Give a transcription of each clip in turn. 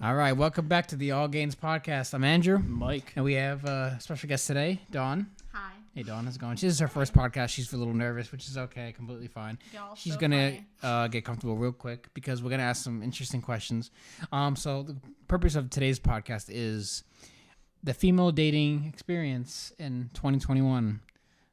All right, welcome back to the All Gains podcast. I'm Andrew. Mike. And we have a special guest today, Dawn. Hi. Hey, Dawn, how's it going? This is her first podcast. She's a little nervous, which is okay, completely fine. Y'all She's so going funny. to get comfortable real quick because we're going to ask some interesting questions. So the purpose of today's podcast is the female dating experience in 2021.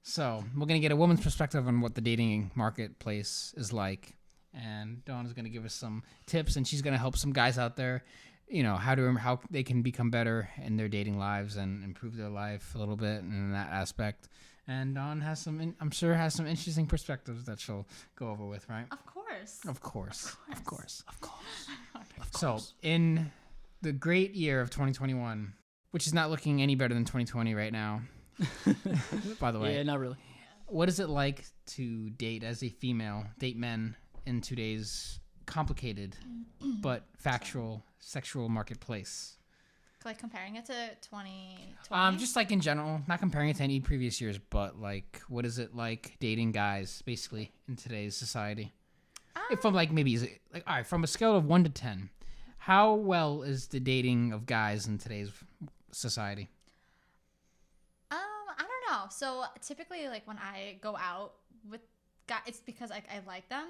So we're going to get a woman's perspective on what the dating marketplace is like. And Dawn is going to give us some tips, and she's going to help some guys out there, you know, how they can become better in their dating lives and improve their life a little bit in that aspect. And Dawn has I'm sure has some interesting perspectives that she'll go over with, right? Of course. Of course. Of So, course. in the great year of 2021, which is not looking any better than 2020 right now, by the way. Yeah, not really. What is it like to date as a female, date men in today's complicated but factual sexual marketplace? Like comparing it to 2020? Just like in general, not comparing it to any previous years, but like, what is it like dating guys basically in today's society? From like maybe like, all right, from a scale of 1 to 10, how well is the dating of guys in today's society? I don't know. So typically, like when I go out with guys, it's because I like them.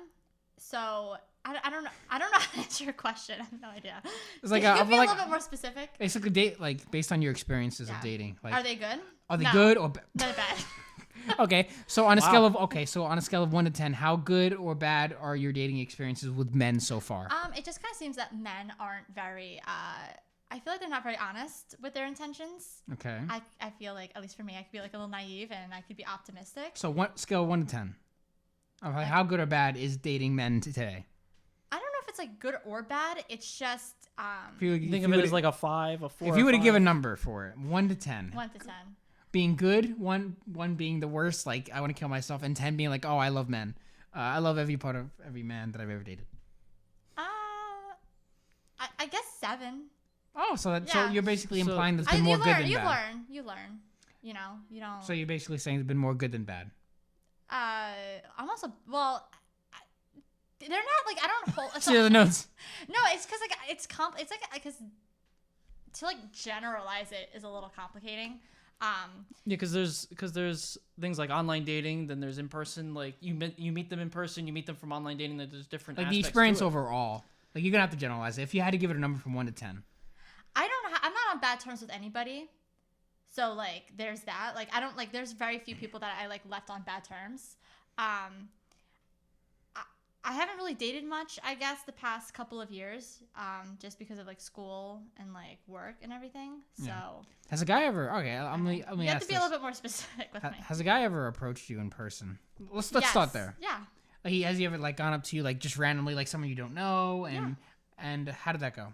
So I don't know. I don't know how to answer your question. I have no idea. It's like Can you I be feel a like little bit more specific? basically date like based on your experiences of Yeah. dating. Like, Are they good? are they No. good or bad? They're bad. Okay, so on a Wow. scale of 1 to 10, how good or bad are your dating experiences with men so far? It just kind of seems that men aren't very. I feel like they're not very honest with their intentions. Okay. I feel like, at least for me, I could be like a little naive and I could be optimistic. So what scale of 1 to 10? Okay, how good or bad is dating men today? I don't know if it's like good or bad. It's just If you, Think of it as like a 5, a 4. if you were to a give a 5. number for it, 1 to 10, 1 to 10. being good, one being the worst, like I want to kill myself, and 10 being like, oh, I love men. I love every part of every man that I've ever dated. I guess 7. Oh, so Yeah. you're basically So- implying there's been more good than bad. You learn. You know, you don't. So you're basically saying there's been more good than bad. I'm also they're not like I don't hold. See the notes. No, it's because like it's like because to like generalize it is a little complicating. Yeah, because there's things like online dating, then there's in person. Like you meet them in person, you meet them from online dating. That there's different Like the aspects experience to it. overall. Like you're gonna have to generalize it. If you had to give it a number from 1 to 10. I'm not on bad terms with anybody. So like there's that. Like I don't like there's very few people that I like left on bad terms. I haven't really dated much, I guess, the past couple of years, just because of like school and like work and everything. So Yeah. Has a guy ever? Okay, let me you have ask to be this. a little bit more specific with me. Has a guy ever approached you in person? Let's Yes. start there. Yeah. Like, has he ever like gone up to you like just randomly, like someone you don't know, and how did that go?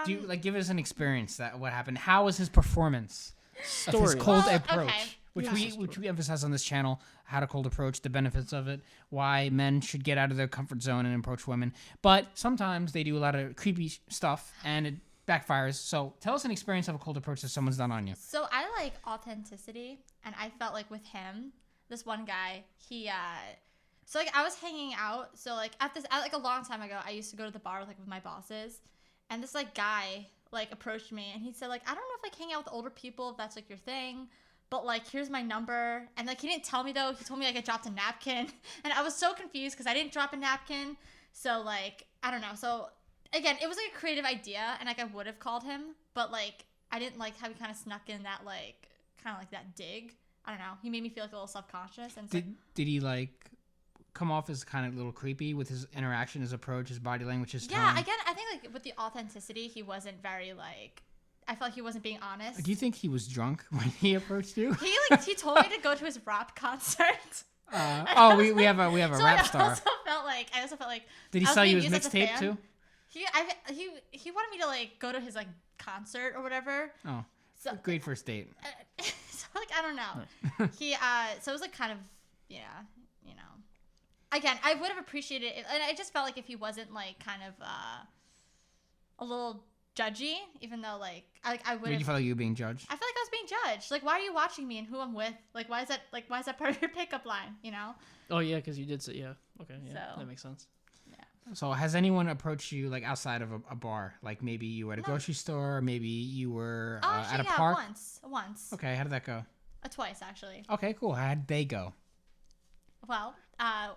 Do you like give us an experience that what happened? How was his performance of his Story. cold Well, approach? okay. Which we emphasize on this channel, how to cold approach, the benefits of it, why men should get out of their comfort zone and approach women. But sometimes they do a lot of creepy stuff and it backfires. So tell us an experience of a cold approach that someone's done on you. So I like authenticity, and I felt like with him, this one guy, so like I was hanging out. So like at like a long time ago, I used to go to the bar with my bosses, and this like guy like approached me, and he said like, I don't know if like hanging out with older people, if that's like your thing. But like, here's my number. And like, he didn't tell me though. He told me like I dropped a napkin. And I was so confused because I didn't drop a napkin. So like, I don't know. So again, it was like a creative idea. And like, I would have called him. But like, I didn't like how he kind of snuck in that like, kind of like that dig. I don't know. He made me feel like a little self-conscious. And Did he like come off as kind of a little creepy with his interaction, his approach, his body language, his tone? yeah, again, I think like with the authenticity, he wasn't very like, I felt like he wasn't being honest. Do you think he was drunk when he approached you? He told me to go to his rap concert. We have a So rap star. I also felt like. Did he I was sell you being his used as a mixtape fan. too? He wanted me to like go to his like concert or whatever. Oh, So great first date. so like I don't know. So it was like kind of you know. Again, I would have appreciated it, and I just felt like if he wasn't like kind of a little judgy, even though like I would. Did you feel like you were being judged? I feel like I was being judged. Like, why are you watching me and who I'm with? Like, why is that part of your pickup line? You know? Oh yeah, because you did say yeah. Okay, yeah, So- that makes sense. So has anyone approached you like outside of a bar? Like maybe you were at a grocery store, or maybe you were at a park? Once. Okay, how did that go? Twice actually. Okay, cool. How did they go? Well,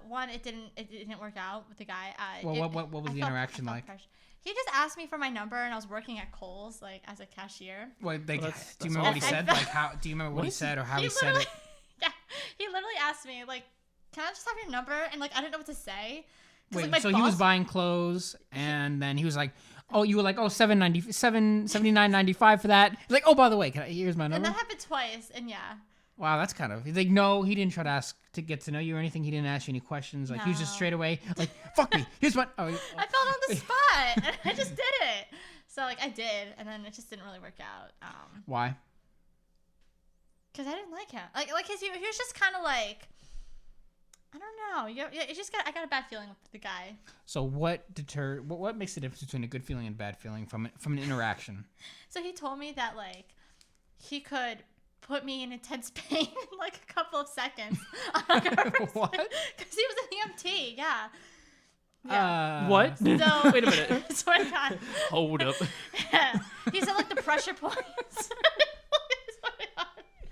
one it didn't work out with the guy. Well, what was the interaction like? Pressure. He just asked me for my number, and I was working at Kohl's like as a cashier. What, like, Well, do you remember what he awful. said? Like how? Do you remember what he said or how he said it? Yeah, he literally asked me like, "Can I just have your number?" And like I didn't know what to say. Wait, Like, my so he was boss- buying clothes, and then he was like, "Oh, you were like, oh, $79.95 for that." He's like, "Oh, by the way, here's my And number." that happened twice, and yeah. Wow, that's kind of. He's like, no, he didn't try to ask to get to know you or anything. He didn't ask you any questions. Like he was just No. straight away like, "Fuck me. Here's my." Oh, I felt on the spot, and I just did it. So like I did, and then it just didn't really work out. Why? Because I didn't like him. Like he was just kind of like, I don't know. I got a bad feeling with the guy. So what makes the difference between a good feeling and a bad feeling from an interaction? So he told me that like he could put me in intense pain in like a couple of seconds. What? Because he was an EMT. Yeah. Yeah. What? So Wait a minute. I swear to God. Hold up. Yeah. He said like the pressure points.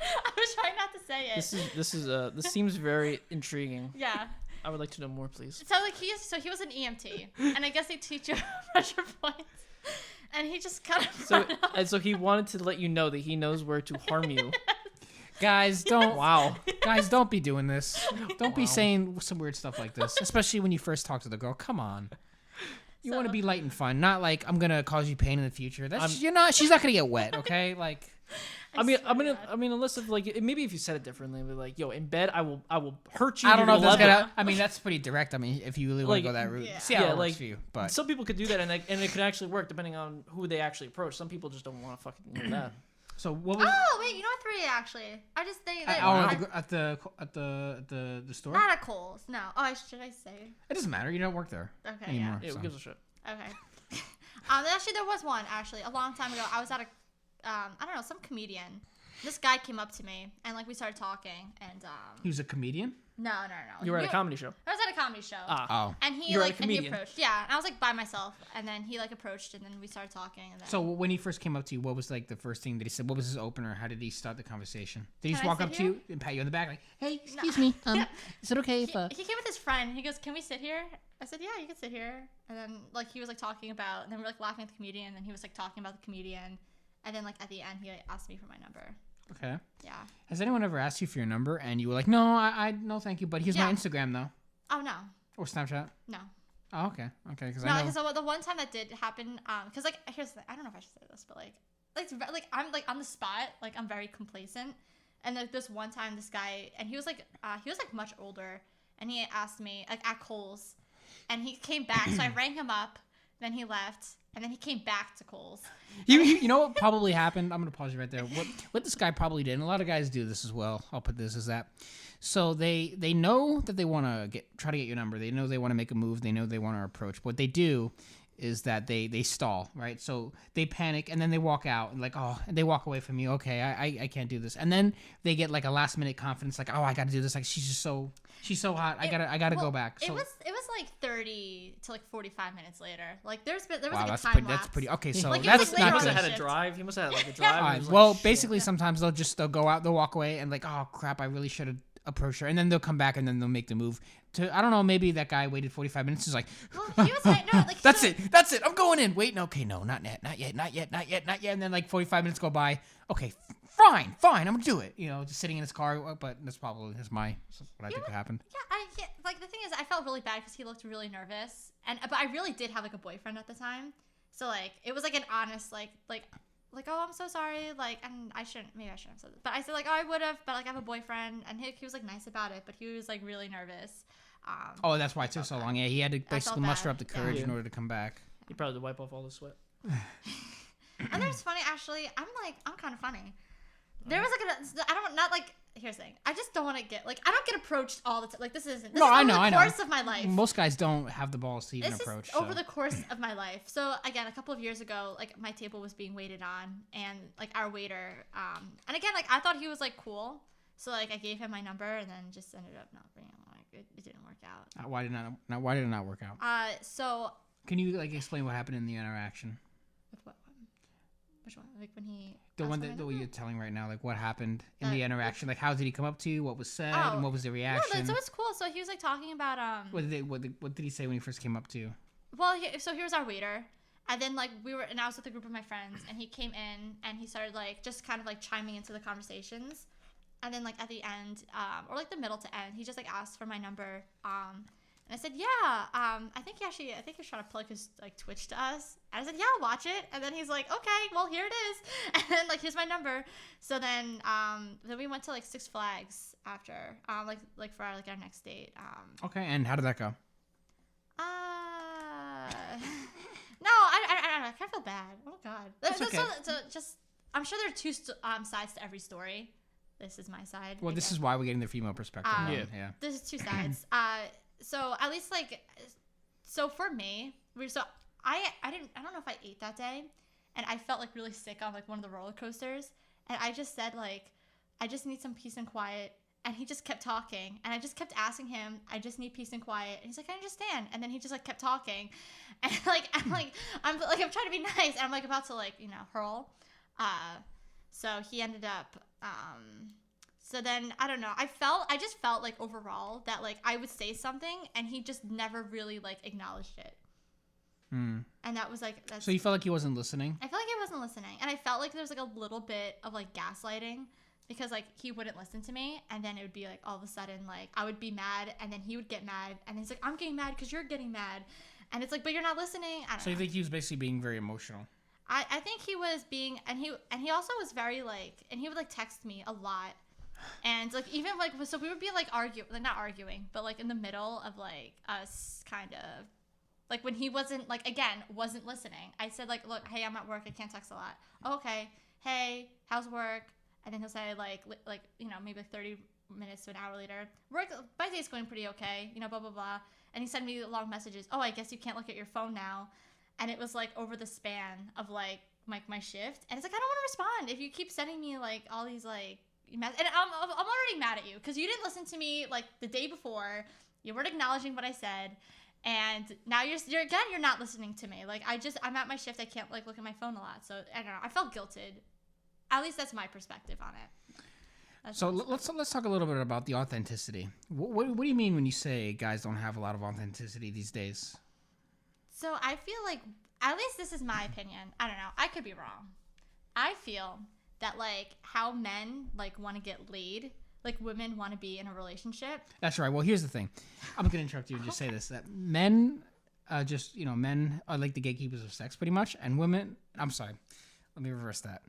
I was trying not to say it. This seems very intriguing. Yeah. I would like to know more, please. So like he was an EMT, and I guess they teach you pressure points, and he just kind of So he wanted to let you know that he knows where to harm you. Guys, don't. Wow. Guys, don't be doing this. Don't be saying some weird stuff like this, especially when you first talk to the girl. Come on. You want to be light and fun, not like I'm gonna cause you pain in the future. That's you're not. She's not gonna get wet, okay? Like. I mean, unless if like maybe if you said it differently, like, yo, in bed, I will hurt you. I don't know if you're that's gonna love gonna. I mean, that's pretty direct. I mean, if you really want Like, to go that route, yeah. see how Yeah, it works like, for you. But some people could do that, and it could actually work depending on who they actually approach. Some people just don't want to fucking do that. so what was? Oh wait, you know what? 3 actually. I just think that At the store. not at Kohl's. No. Oh, should I say? It doesn't matter. You don't work there Okay. anymore. Yeah, so. who gives a shit? Okay. Actually, there was one actually a long time ago. I was at a, I don't know, some comedian. This guy came up to me and like we started talking and He was a comedian. no. You were at a comedy show. I was at a comedy show. Oh. And he You're a like and he comedian. approached. Yeah, and I was like by myself, and then he like approached, and then we started talking. And then So when he first came up to you, what was like the first thing that he said? What was his opener? How did he start the conversation? Did he just Can I walk sit up to here? you and pat you on the back like, "Hey, No. excuse me, is it okay if?" he came with his friend. He goes, "Can we sit here?" I said, "Yeah, you can sit here." And then like he was like talking about, and then we were like laughing at the comedian, and then he was like talking about the comedian, and then like at the end he like, asked me for my number. Okay. Yeah. Has anyone ever asked you for your number and you were like, "No, I no, thank you, but here's my Yeah. Instagram though, Oh no, or Snapchat." no. Oh, okay, because No, I know. because so the one time that did happen, because like here's the thing, I don't know if I should say this, but like I'm like on the spot, like I'm very complacent, and like this one time this guy, and he was like much older, and he asked me like at Kohl's, and he came back, so I rang him up, then he left, and then he came back to Kohl's. You know what probably happened? I'm gonna pause you right there. What this guy probably did, and a lot of guys do this as well. I'll put this as that. So they know that they want to try to get your number. They know they want to make a move. They know they want to approach. What they do is that they stall, right? So they panic and then they walk out and like, oh, and they walk away from you. Okay, I can't do this. And then they get like a last minute confidence, like, oh, I got to do this. Like she's so hot. I gotta go back. So It was like 30 to like 45 minutes later. Like there was wow, like a that's time pretty. lapse. That's pretty. Okay, so Like, it was, that's like, He later not must on have good. had a shift. drive. He must have had like a Yeah. drive. All He right. was Well, like, basically, shit. sometimes they'll go out, they'll walk away, and like, oh crap, I really should have approached her, and then they'll come back and then they'll make the move. I don't know, maybe that guy waited 45 minutes. He's like, Well, he was like, no, like that's so- it, I'm going in. Wait, no, okay, no, not yet. And then like 45 minutes go by. Okay, fine, I'm gonna do it. You know, just sitting in his car, but that's probably what I think happened. Yeah, like the thing is, I felt really bad because he looked really nervous, but I really did have like a boyfriend at the time, so like it was like an honest like oh, I'm so sorry, like, and maybe I shouldn't have said this, but I said like, oh, I would have, but like I have a boyfriend, and he was like nice about it, but he was like really nervous. Oh, that's why it took so long. Yeah, he had to basically muster bad. up the courage in Yeah. order to come back. He probably had to wipe off all the sweat. And there's funny, actually, I'm kind of funny. There was like not like, here's the thing, I just don't want to get, like, I don't get approached all the time, like this is over the course of my life. Most guys don't have the balls to even This approach. is over the course of my life. So again, a couple of years ago, like my table was being waited on, and like our waiter, and again, like I thought he was like cool, so like I gave him my number, and then just ended up not being like it didn't work out. Why did it not work out? So Can you like explain what happened in the interaction? with what one? Which one? Like when he The asked one for my that number? you're telling right now, like what happened in the interaction? Like how did he come up to you? What was said? Oh, And what was the No, reaction? so it's cool. So he was like talking about What did he say when he first came up to you? Well, so he was our waiter, and then like and I was with a group of my friends, and he came in and he started like just kind of like chiming into the conversations, and then like at the end, or like the middle to end, he just like asked for my number, and I said I think he was trying to plug his like Twitch to us, and I said yeah, I'll watch it, and then he's like okay, well here it is, and then like here's my number, so then we went to like Six Flags after, like for our next date, Okay, and how did that go? No, I kind of feel bad. Oh God. That's okay. So just, I'm sure there are two sides to every story. This is my side. Well, this is why we're getting the female perspective. Yeah. There's two sides. So at least so for me, I don't know if I ate that day, and I felt like really sick on like one of the roller coasters, and I just said like, I just need some peace and quiet. And he just kept talking, and I just kept asking him, I just need peace and quiet. And he's like, I understand. And then he just like kept talking, and I'm trying to be nice, and I'm like about to like hurl. So he ended up. So then I don't know. I just felt like overall that like I would say something, and he just never really like acknowledged it. And that was like. So you felt like he wasn't listening? I felt like he wasn't listening, and I felt like there was like a little bit of like gaslighting. Because, like, he wouldn't listen to me, and then it would be, like, all of a sudden, like, I would be mad, and then he would get mad, and he's like, I'm getting mad because you're getting mad. And it's like, but you're not listening. I don't know. So you think he was basically being very emotional? I think he was being, and he also was very, like, and he would, like, text me a lot. And, like, even, like, so we would be, like, not arguing, but, like, in the middle of, like, us kind of, like, when he wasn't, like, again, wasn't listening. I said, like, look, hey, I'm at work. I can't text a lot. Oh, okay. Hey, how's work? And then he'll say, like maybe like 30 minutes to an hour later, my day's going pretty okay, blah, blah, blah. And he sent me long messages. Oh, I guess you can't look at your phone now. And it was, like, over the span of, like my shift. And it's like, I don't want to respond if you keep sending me, like, all these, like, and I'm already mad at you because you didn't listen to me, like, the day before. You weren't acknowledging what I said. And now you're not listening to me. Like, I'm at my shift. I can't, like, look at my phone a lot. So, I don't know. I felt guilted. At least that's my perspective on it. So let's talk a little bit about the authenticity. What do you mean when you say guys don't have a lot of authenticity these days? So I feel like, at least this is my opinion. I don't know. I could be wrong. I feel that like how men like want to get laid, like women want to be in a relationship. That's right. Well, here's the thing. I'm gonna interrupt you and just say this: that men, men are like the gatekeepers of sex, pretty much, and women. I'm sorry. Let me reverse that.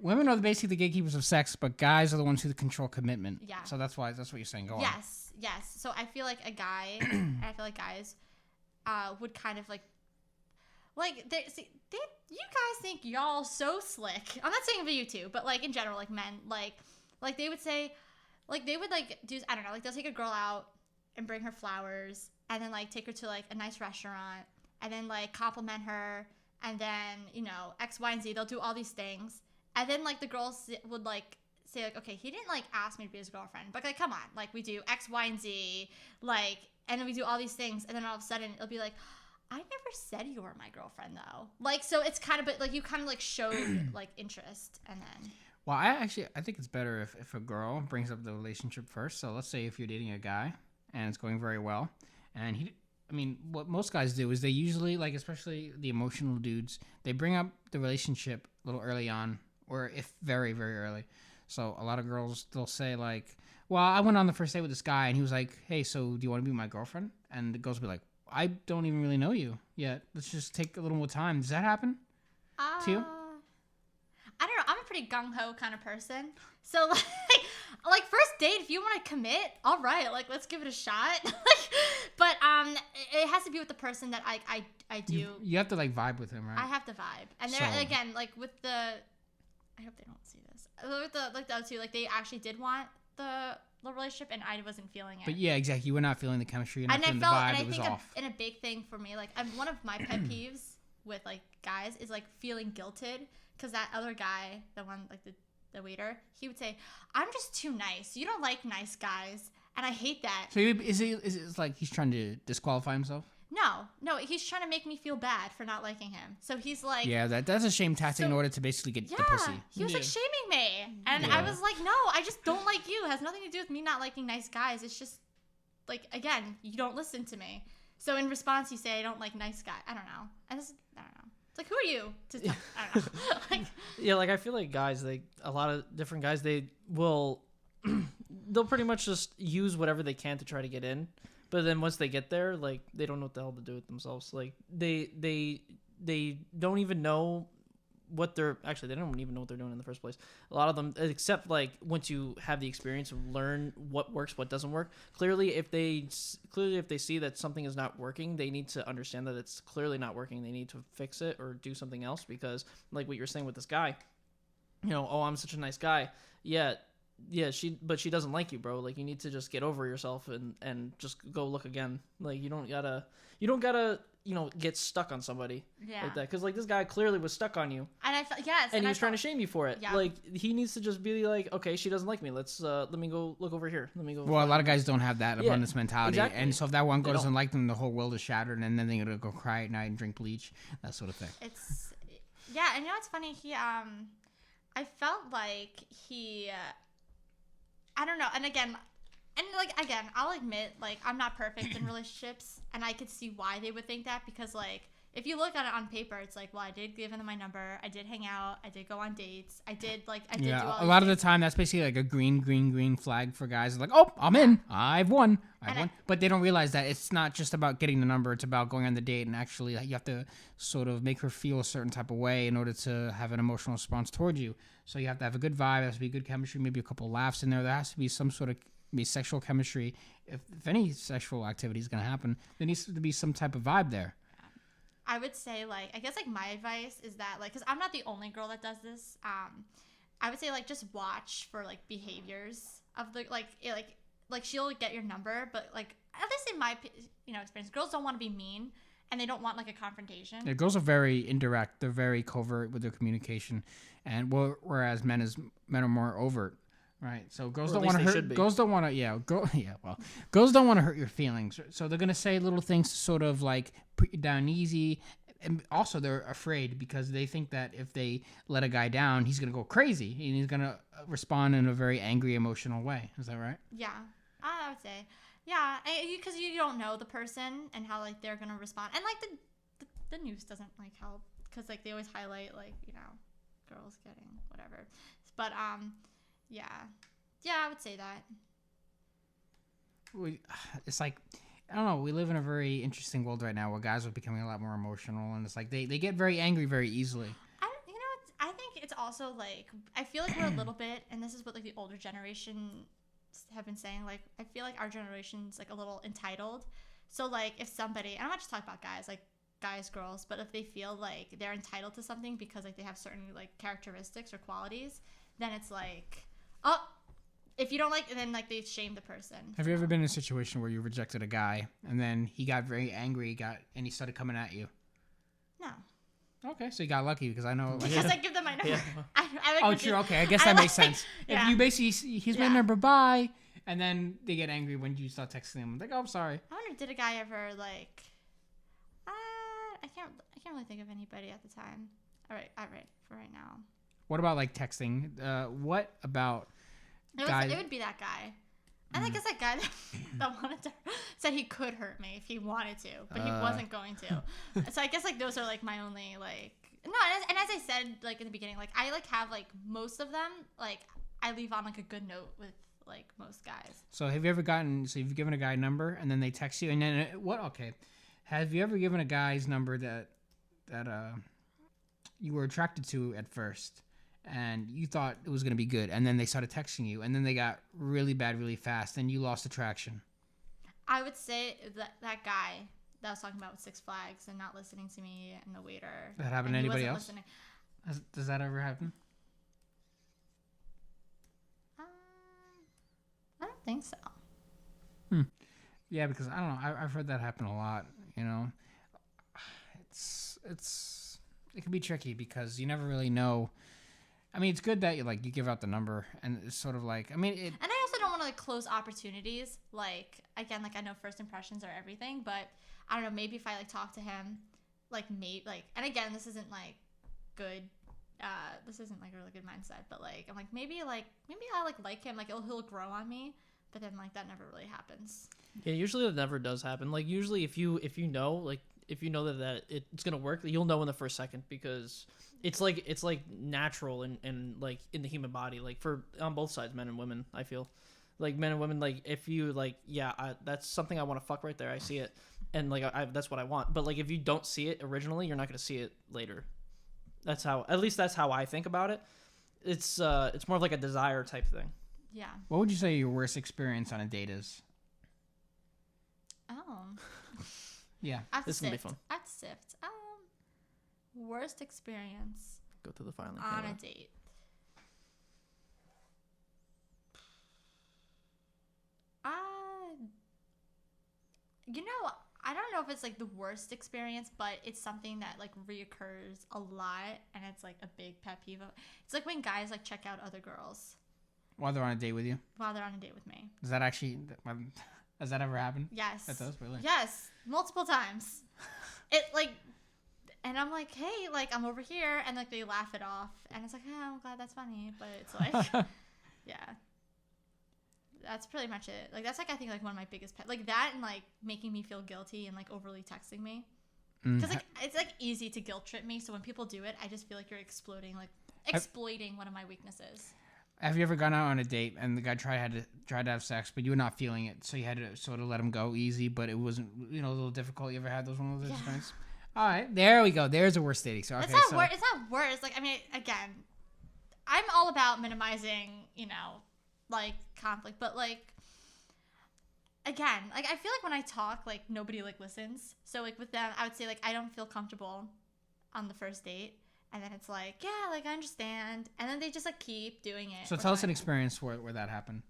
Women are basically the gatekeepers of sex, but guys are the ones who control commitment. Yeah. So that's what you're saying. Go on. Yes. So I feel like a guy, and I feel like guys, would kind of like you guys think y'all so slick. I'm not saying for you too, but like in general, like men, like they would say, like they would like do, I don't know, like they'll take a girl out and bring her flowers, and then like take her to like a nice restaurant, and then like compliment her, and then X, Y, and Z. They'll do all these things. And then, like, the girls would, like, say, like, okay, he didn't, like, ask me to be his girlfriend. But, like, come on. Like, we do X, Y, and Z. Like, and then we do all these things. And then all of a sudden, it'll be like, I never said you were my girlfriend, though. Like, so it's kind of, but, like, you kind of, like, showed, like, interest. And then. Well, I think it's better if a girl brings up the relationship first. So let's say if you're dating a guy and it's going very well. And what most guys do is they usually, like, especially the emotional dudes, they bring up the relationship a little early on. Or if very, very early. So a lot of girls, they'll say like, well, I went on the first date with this guy and he was like, hey, so do you want to be my girlfriend? And the girls will be like, I don't even really know you yet. Let's just take a little more time. Does that happen to you? I don't know. I'm a pretty gung-ho kind of person. So like first date, if you want to commit, all right, like let's give it a shot. But it has to be with the person that I do. You have to like vibe with him, right? I have to vibe. And then again, like with the, I hope they don't see this. With the other two, like they actually did want the relationship, and I wasn't feeling it. But yeah, exactly. You were not feeling the chemistry. You're not feeling the vibe. And I think in a big thing for me, like one of my pet peeves with like guys is like feeling guilted because that other guy, the one like the waiter, he would say, "I'm just too nice. You don't like nice guys." And I hate that. So is it like he's trying to disqualify himself? No, he's trying to make me feel bad for not liking him. So he's like, Yeah, that's a shame tactic in order to basically get the pussy. He was like shaming me. And I was like, no, I just don't like you. It has nothing to do with me not liking nice guys. It's just like, again, you don't listen to me. So in response, you say, I don't like nice guys. I don't know. I don't know. It's like, who are you to tell? I don't know. Like, yeah, like I feel like guys, like a lot of different guys, they will, they'll pretty much just use whatever they can to try to get in. But then once they get there, like they don't know what the hell to do with themselves. Like they don't even know what they don't even know what they're doing in the first place. A lot of them, except like once you have the experience of learn what works, what doesn't work. Clearly, if they see that something is not working, they need to understand that it's clearly not working. They need to fix it or do something else, because like what you're saying with this guy, oh, I'm such a nice guy. Yeah, she doesn't like you, bro. Like you need to just get over yourself and just go look again. Like you don't gotta get stuck on somebody like that, because like this guy clearly was stuck on you, and I felt yes, and he was trying to shame you for it. Yeah. Like he needs to just be like, okay, she doesn't like me. Let's let me go look over here. Let me go. Well, a lot of guys don't have that abundance mentality, exactly. And so if that one girl doesn't like them, the whole world is shattered, and then they're gonna go cry at night and drink bleach, that sort of thing. It's and it's funny. He I felt like he. I don't know. And again, I'll admit, like, I'm not perfect in relationships, and I could see why they would think that, because, like, if you look at it on paper, it's like, well, I did give them my number, I did hang out, I did go on dates, I did do all a lot of the time, that's basically like a green flag for guys. Like, oh, I'm in, I've won. But they don't realize that it's not just about getting the number, it's about going on the date, and actually you have to sort of make her feel a certain type of way in order to have an emotional response towards you. So you have to have a good vibe, there has to be good chemistry, maybe a couple of laughs in there. There has to be some sort of sexual chemistry. If any sexual activity is going to happen, there needs to be some type of vibe there. I would say, like, I guess, like, my advice is that, like, because I'm not the only girl that does this, I would say, like, just watch for, like, behaviors of the, like she'll get your number, but, like, at least in my, experience, girls don't want to be mean, and they don't want, like, a confrontation. Yeah, girls are very indirect. They're very covert with their communication, and whereas men are more overt. Right, so girls don't want to hurt. Girls don't want to, girls don't want to hurt your feelings. So they're gonna say little things to sort of like put you down easy, and also they're afraid because they think that if they let a guy down, he's gonna go crazy and he's gonna respond in a very angry, emotional way. Is that right? Yeah, I would say, yeah, because you don't know the person and how like they're gonna respond, and like the news doesn't like help because like they always highlight like girls getting whatever, but Yeah, I would say that. It's like, I don't know, we live in a very interesting world right now where guys are becoming a lot more emotional, and it's like they get very angry very easily. I think it's also like, I feel like we're a little bit, and this is what like the older generation have been saying, like I feel like our generation's like a little entitled. So like if somebody, and I'm not just talking about guys, like guys, girls, but if they feel like they're entitled to something because like they have certain like characteristics or qualities, then it's like, oh, if you don't like, then like they shame the person. Have you ever been in a situation where you rejected a guy and then he got very angry, and he started coming at you? No. Okay, so you got lucky because I know. Because I give them my number. Yeah. True. Okay, I guess that makes sense. Yeah. If you basically, here's my number, bye, and then they get angry when you start texting them. Like, oh, I'm sorry. I wonder, did a guy ever like? I can't really think of anybody at the time. All right, for right now. What about like texting? What about? It would be that guy. And I guess that guy that wanted to said he could hurt me if he wanted to, but he wasn't going to. So I guess like those are like my only like and as I said like in the beginning, like I like have like most of them like I leave on like a good note with like most guys. So have you ever you've given a guy a number and then they text you and then what? Okay, have you ever given a guy's number that you were attracted to at first? And you thought it was going to be good, and then they started texting you, and then they got really bad really fast, and you lost attraction. I would say that guy that I was talking about with Six Flags and not listening to me and the waiter. That happened to anybody else? Does that ever happen? I don't think so. Yeah, because I don't know. I've heard that happen a lot. It can be tricky because you never really know. I mean, it's good that you give out the number, and it's sort of like, I mean, and I also don't want to like close opportunities. Like again, like I know first impressions are everything, but I don't know. Maybe if I like talk to him, like maybe like, and again, this isn't like good. This isn't like a really good mindset, but like I'm like maybe I like him, like he'll grow on me, but then like that never really happens. Yeah, usually that never does happen. Like usually if you know that it's gonna work, you'll know in the first second, because it's like natural and like in the human body, like for on both sides, men and women. I feel like men and women, like if you like, that's something I want to fuck right there. I see it, and like that's what I want. But like if you don't see it originally, you're not gonna see it later. That's how I think about it. It's more of like a desire type thing. Yeah. What would you say your worst experience on a date is? Oh. Yeah. This is gonna be fun. I have to sift. Worst experience Go to the filing on cabinet. a date. You know, I don't know if it's like the worst experience, but it's something that like reoccurs a lot, and it's like a big pet peeve. It's like when guys like check out other girls While they're on a date with you? while they're on a date with me. Does that actually... Has that ever happened? Yes. That does, really? Yes, multiple times. It like, and I'm like, hey, like I'm over here, and like they laugh it off, and it's like, oh, I'm glad that's funny, but it's like, yeah, that's pretty much it. Like that's like I think like one of my biggest pet, like that, and like making me feel guilty and like overly texting me, because like it's like easy to guilt trip me. So when people do it, I just feel like you're exploiting one of my weaknesses. Have you ever gone out on a date and the guy tried to have sex, but you were not feeling it, so you had to sort of let him go easy, but it wasn't, a little difficult? You ever had one of those experiences? All right, there we go. There's a worst dating. So okay, it's not worse. Like I mean, again, I'm all about minimizing, like conflict, but like again, like I feel like when I talk, like nobody like listens. So like with them, I would say like I don't feel comfortable on the first date. And then it's like, yeah, like I understand. And then they just like keep doing it. So tell us an experience where that happened.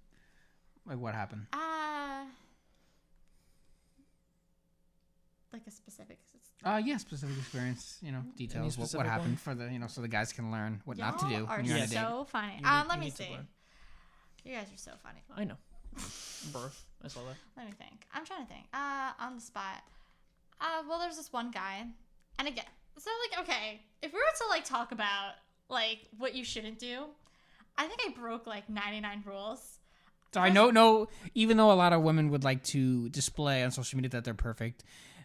Like what happened? Like a specific. Specific experience. Details. What specific happened for the so the guys can learn what not to do Are when you're on a date. so funny. Let me see. You guys are so funny. I know. Bro, I saw that. Let me think. I'm trying to think. On the spot. Well, there's this one guy, and again. So, like, okay, if we were to, like, talk about, like, what you shouldn't do, I think I broke, like, 99 rules. So I know, even though a lot of women would like to display on social media that they're perfect,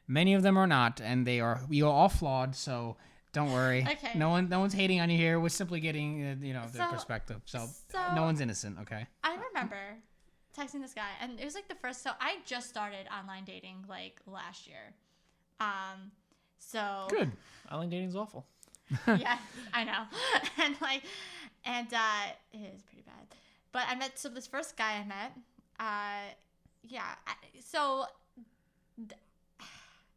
many of them are not, and we are all flawed, so don't worry. Okay. No one's hating on you here. We're simply getting, their perspective. So no one's innocent, okay? I remember texting this guy, and it was, like, so I just started online dating, like, last year. So good. Online dating's awful. Yeah, I know. and it is pretty bad. But this first guy I met, so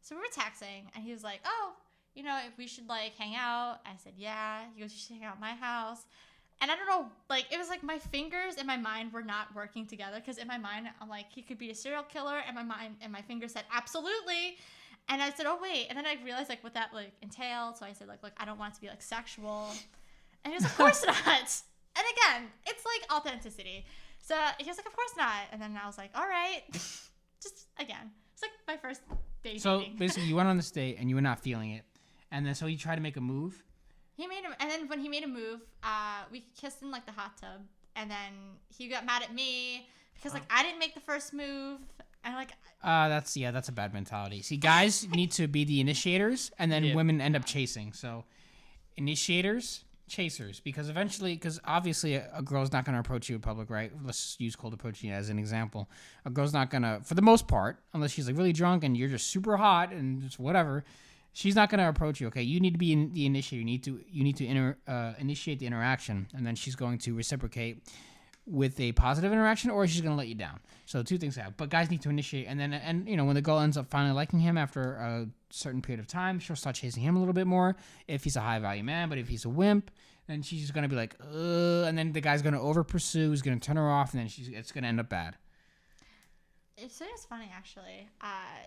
we were texting, and he was like, oh, if we should like hang out. I said, yeah. He goes, you should hang out at my house. And I don't know, like, it was like my fingers and my mind were not working together, because in my mind, I'm like, he could be a serial killer, and my mind and my fingers said, absolutely. And I said, oh, wait. And then I realized, like, what that, like, entailed. So I said, like, look, I don't want it to be, like, sexual. And he was, of course not. And again, it's, like, authenticity. So he was like, of course not. And then I was like, all right. Just, again, it's, like, my first date. So, basically, you went on this date, and you were not feeling it. And then, so he tried to make a move? And then when he made a move, we kissed in, like, the hot tub. And then he got mad at me because, like, I didn't make the first move. And, like... that's a bad mentality. See, guys need to be the initiators, and then women end up chasing. So, initiators, chasers, because obviously a girl's not going to approach you in public, right? Let's just use cold approaching as an example. A girl's not going to, for the most part, unless she's like really drunk and you're just super hot and just whatever, she's not going to approach you. Okay, you need to be the initiator. You need to initiate the interaction, and then she's going to reciprocate with a positive interaction, or she's going to let you down. So two things happen. But guys need to initiate, and when the girl ends up finally liking him after a certain period of time, she'll start chasing him a little bit more if he's a high value man. But if he's a wimp, then she's just going to be like, and then the guy's going to over pursue, he's going to turn her off, and then it's going to end up bad. It's funny, actually.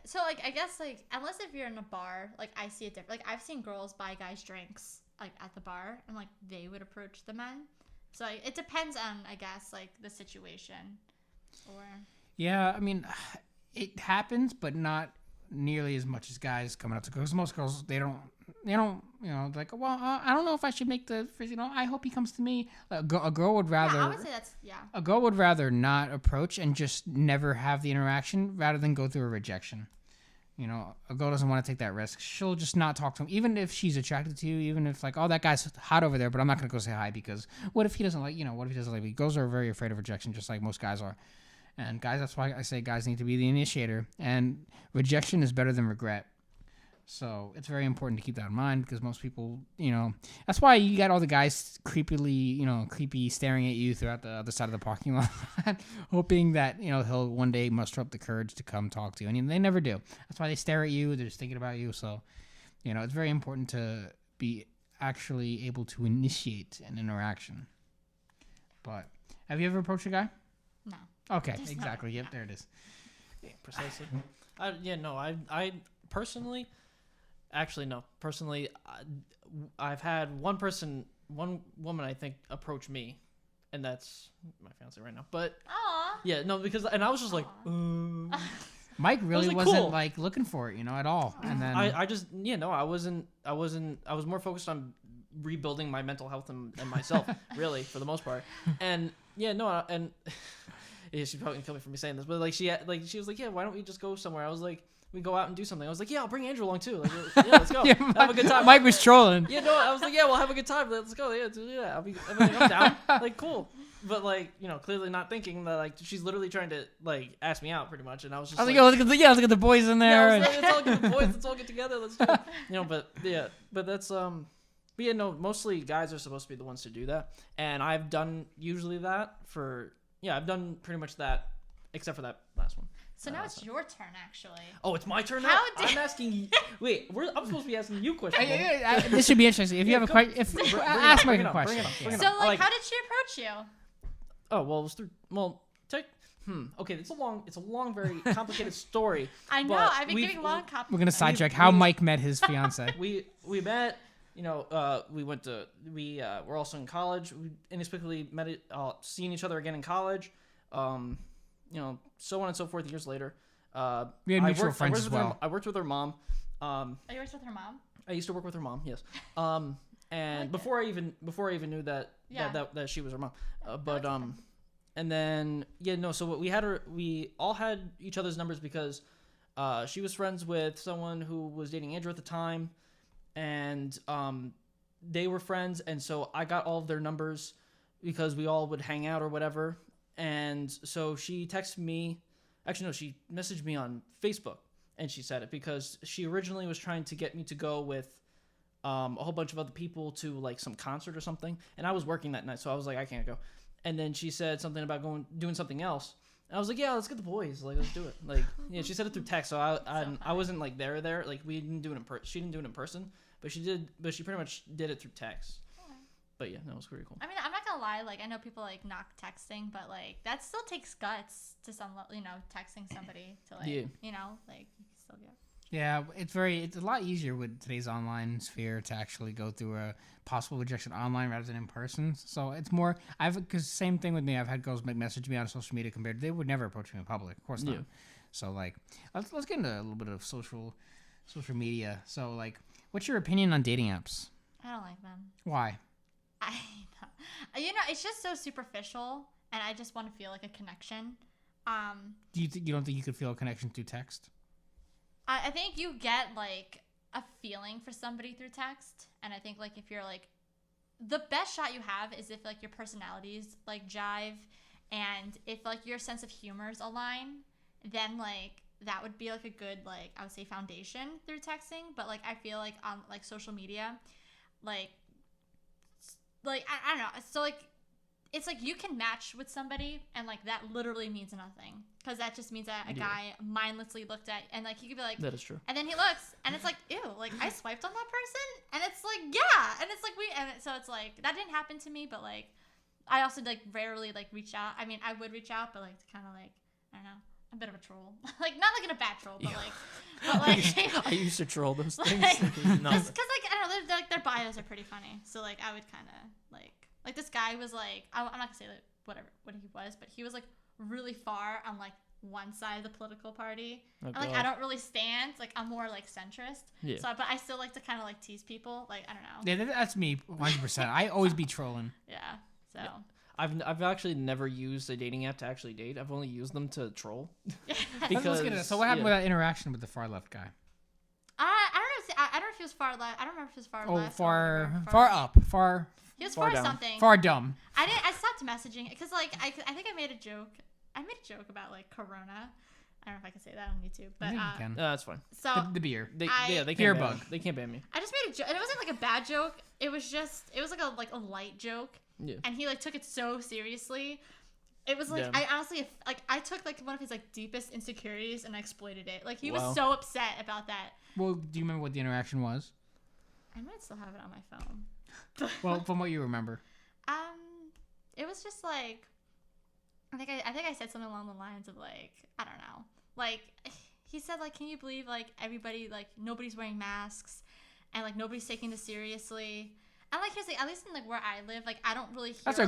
So, like, I guess, like, unless if you're in a bar, like, I see it different. Like, I've seen girls buy guys drinks, like, at the bar, and, like, they would approach the men. So, like, it depends on, I guess, like, the situation. Or Yeah, I mean, it happens, but not nearly as much as guys coming up to girls. Most girls, they don't, like, well, I don't know if I should make the, I hope he comes to me. A girl would rather, yeah, I would say that's a girl would rather not approach and just never have the interaction rather than go through a rejection. A girl doesn't want to take that risk. She'll just not talk to him, even if she's attracted to you, even if like, oh, that guy's hot over there, but I'm not going to go say hi because what if he doesn't like, what if he doesn't like me? Girls are very afraid of rejection, just like most guys are. And guys, that's why I say guys need to be the initiator. And rejection is better than regret. So it's very important to keep that in mind because most people, that's why you got all the guys creepy staring at you throughout the other side of the parking lot, hoping that, he'll one day muster up the courage to come talk to you. And they never do. That's why they stare at you. They're just thinking about you. So, it's very important to be actually able to initiate an interaction. But have you ever approached a guy? no. Okay, exactly. Yep, there it is. Precisely. I personally, actually no. Personally, I've had one woman I think approach me, and that's my fiance right now. But Aw. yeah, no, because and I was just like, Mike really like, wasn't cool. like looking for it, at all. And then I just I was more focused on rebuilding my mental health and myself really for the most part. And and yeah, she's probably gonna kill me for me saying this, but like she was like, yeah, why don't we just go somewhere? I was like, we go out and do something. I was like, yeah, I'll bring Andrew along too. Like, yeah, let's go. Have a good time. Mike was trolling. Yeah, no, I was like, yeah, we'll have a good time. Let's go. Yeah, do that. I'm down. Like, cool. But like, clearly not thinking that like she's literally trying to like ask me out pretty much, and I was just like, yo, let's get the boys in there. Yeah, let's all get the boys. Let's all get together. Let's do it. But that's But yeah, no, mostly guys are supposed to be the ones to do that, and I've done usually that I've done pretty much that, except for that last one. So now it's your turn, actually. Oh, it's my turn now. How did- I'm asking you. Wait, I'm supposed to be asking you questions. This should be interesting. If you have a question, ask Mike a question. Bring it So, up. how did she approach you? Oh well, it was through. Well, okay, it's a long, very complicated story. I know. but I've been giving long We're gonna sidetrack how Mike met his fiance. We met. We went to. We're also in college. We inexplicably met it. Seeing each other again in college. So on and so forth. Years later. We had mutual friends as well. I worked with her mom. Are you worked with her mom? I used to work with her mom. Yes. And before I even knew that she was her mom. And then so we all had each other's numbers because she was friends with someone who was dating Andrew at the time, and they were friends, and so I got all of their numbers because we all would hang out or whatever. And so she texted me. Actually, no, she messaged me on Facebook, and she said it because she originally was trying to get me to go with a whole bunch of other people to like some concert or something, and I was working that night, so I was like, I can't go. And then she said something about doing something else, and I was like, yeah, let's get the boys, like let's do it. Like, yeah, she said it through text, so I wasn't like there, like we didn't do it in person. She didn't do it in person, but she pretty much did it through text. But yeah, that was pretty cool. I mean, I'm not gonna lie. Like, I know people like knock texting, but like that still takes guts to texting somebody to like, like you can still get. Yeah, it's a lot easier with today's online sphere to actually go through a possible rejection online rather than in person. So it's more, because same thing with me. I've had girls message me on social media compared. They would never approach me in public, of course not. Yeah. So like, let's get into a little bit of social media. So like, what's your opinion on dating apps? I don't like them. Why? It's just so superficial, and I just want to feel like a connection. You don't think you could feel a connection through text? I think you get like a feeling for somebody through text, and I think like if you're like, the best shot you have is if like your personalities like jive, and if like your sense of humors align, then like that would be like a good like I would say foundation through texting. But like I feel like on like social media, like I don't know. So like it's like you can match with somebody and like that literally means nothing because that just means that a guy mindlessly looked at and like he could be like that is true. And then he looks and it's like ew, like I swiped on that person and it's like yeah, and it's like so it's like that didn't happen to me, but like I also like rarely like reach out. I mean I would reach out, but like to kind of like I don't know. A bit of a troll, like not like in a bad troll, but like I used to troll those things. Because like I don't know, their bios are pretty funny. So like I would kind of like this guy was like I'm not gonna say like what he was, but he was like really far on like one side of the political party. Oh, And, like God. I don't really stand. Like I'm more like centrist. Yeah. So, but I still like to kind of like tease people. Like I don't know. Yeah, that's me 100%. I always be trolling. Yeah. So. I've actually never used a dating app to actually date. I've only used them to troll. Let's get it. So what happened with that interaction with the far left guy? I don't know. I don't know if he was far left. I don't remember if he was far Oh, left. far up, far He was far far down. something. far dumb. I stopped messaging because like I think I made a joke. I made a joke about like Corona. I don't know if I can say that on YouTube, but I think you can. That's fine. so The beer. They Beer can't ban bug. me. They can't ban me. I just made a joke, and it wasn't like a bad joke. It was like a light joke, Yeah. and he like took it so seriously. It was like Yeah. I honestly like I took like one of his like deepest insecurities and I exploited it. Like he Wow. was so upset about that. Well, do you remember what the interaction was? I might still have it on my phone. Well, from what you remember. It was just like I think I said something along the lines of like I don't know, like he said like, can you believe like everybody like nobody's wearing masks and like nobody's taking this seriously. And like here's the at least in like where I live, like I don't really hear That's a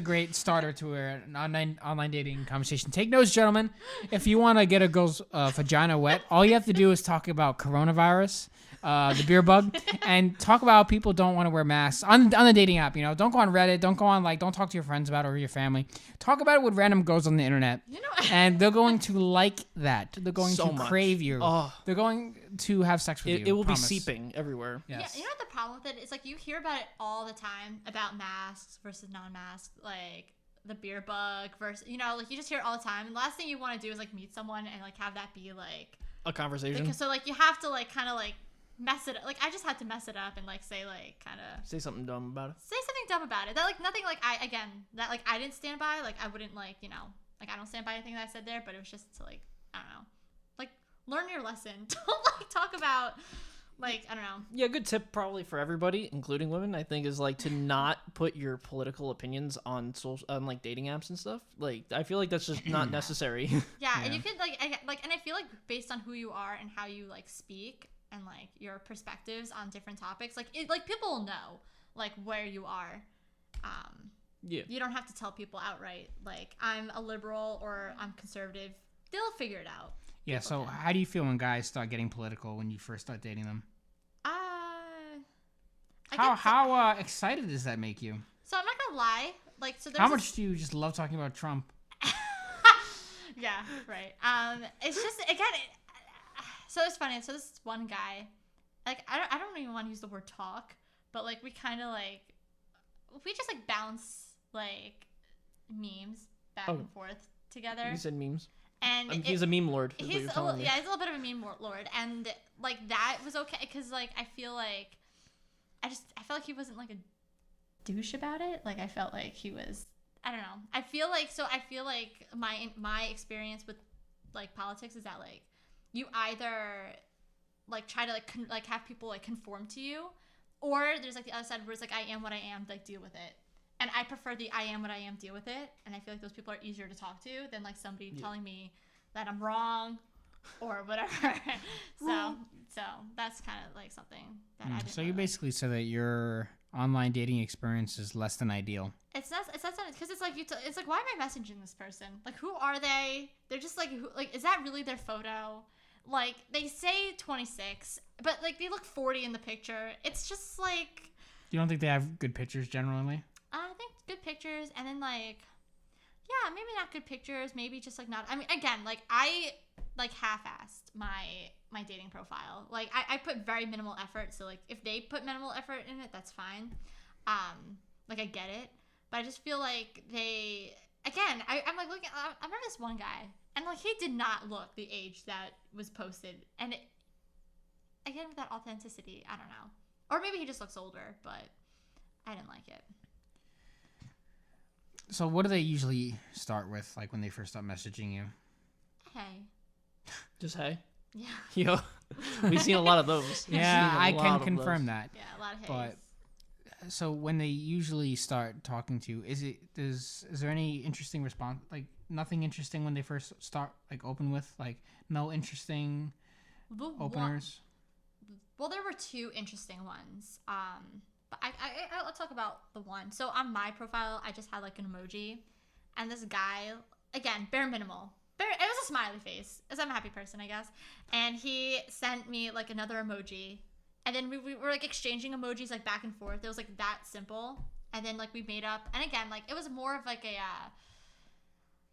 like, great starter to an online dating conversation. Take notes, gentlemen. If you want to get a girl's vagina wet, all you have to do is talk about coronavirus, the beer bug, and talk about how people don't want to wear masks on the dating app. You know, don't go on Reddit. Don't talk to your friends about it or your family. Talk about it with random girls on the internet, you know and they're going to like that. They're going So to much. crave you. Oh. They're going to have sex with you. It will promise. be seeping everywhere. Yes. Yeah, you know what the problem with it is? Like you hear about it all the time about masks versus non-masks, like the beer bug versus like you just hear it all the time. And the last thing you want to do is like meet someone and like have that be like A conversation. because so like you have to like kind of like mess it up. Like I just had to mess it up and like say like kind of Say something dumb about it. say something dumb about it. That like nothing like I didn't stand by. Like I wouldn't like like I don't stand by anything that I said there. But it was just to like I don't know, like learn your lesson. Don't like talk about. Like, I don't know. Yeah, a good tip probably for everybody, including women, I think, is like to not put your political opinions on like dating apps and stuff. Like, I feel like that's just not necessary. Yeah, and Yeah. you could and I feel like based on who you are and how you like speak and like your perspectives on different topics, like people will know like where you are. Yeah. You don't have to tell people outright like I'm a liberal or I'm conservative. They'll figure it out. Yeah. So, how do you feel when guys start getting political when you first start dating them? How excited does that make you? So I'm not gonna lie. Like, so there's How much do you just love talking about Trump? Yeah, right. It's just again. So it's funny. So this one guy, like I don't even want to use the word talk, but like we kind of like we just like bounce like memes back and forth together. You said memes. And He's a meme lord. Is what he's you're a telling little, me. yeah, he's a little bit of a meme lord, and like that was okay because like I feel like I felt like he wasn't like a douche about it. Like I felt like he was. I don't know. I feel like my experience with like politics is that like you either like try to like have people like conform to you, or there's like the other side where it's like I am what I am, like deal with it. And I prefer the I am what I am, deal with it. And I feel like those people are easier to talk to than like somebody telling me that I'm wrong or whatever. so that's kind of like something that I didn't So you really like. basically said that your online dating experience is less than ideal. It's not because it's like it's like why am I messaging this person? Like who are they? They're just like is that really their photo? Like they say 26, but like they look 40 in the picture. It's just like You don't think they have good pictures generally? I think good pictures, and then like yeah, maybe not good pictures, maybe just like not. I mean, again, like I like half-assed my dating profile. Like I put very minimal effort, so like if they put minimal effort in it, that's fine. Like I get it, but I just feel like they again. I'm like looking. I remember this one guy, and like he did not look the age that was posted, and again with that authenticity, I don't know, or maybe he just looks older, but I didn't like it. So what do they usually start with, like when they first start messaging you? Hey. Just hey. Yeah. Yo, we've seen a lot of those. Yeah, I can confirm that. Yeah, a lot of hays. But so when they usually start talking to you, is there any interesting response? Like nothing interesting when they first start like open with, like no interesting openers. Well, there were two interesting ones. But I'll talk about the one. So on my profile, I just had like an emoji, and this guy again, bare minimal. It was a smiley face, as I'm a happy person, I guess. And he sent me like another emoji, and then we were like exchanging emojis like back and forth. It was like that simple, and then like we made up. And again, like it was more of like a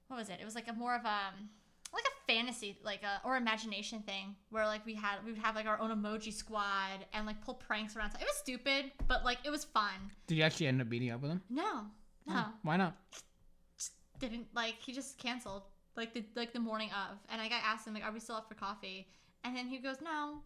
what was it? It was like a more of like a fantasy like or imagination thing where like we would have like our own emoji squad and like pull pranks around. It was stupid, but like it was fun. Did you actually end up meeting up with him? No. Why not? Didn't like he just canceled like the morning of, and like I asked him like, are we still up for coffee? And then he goes, no.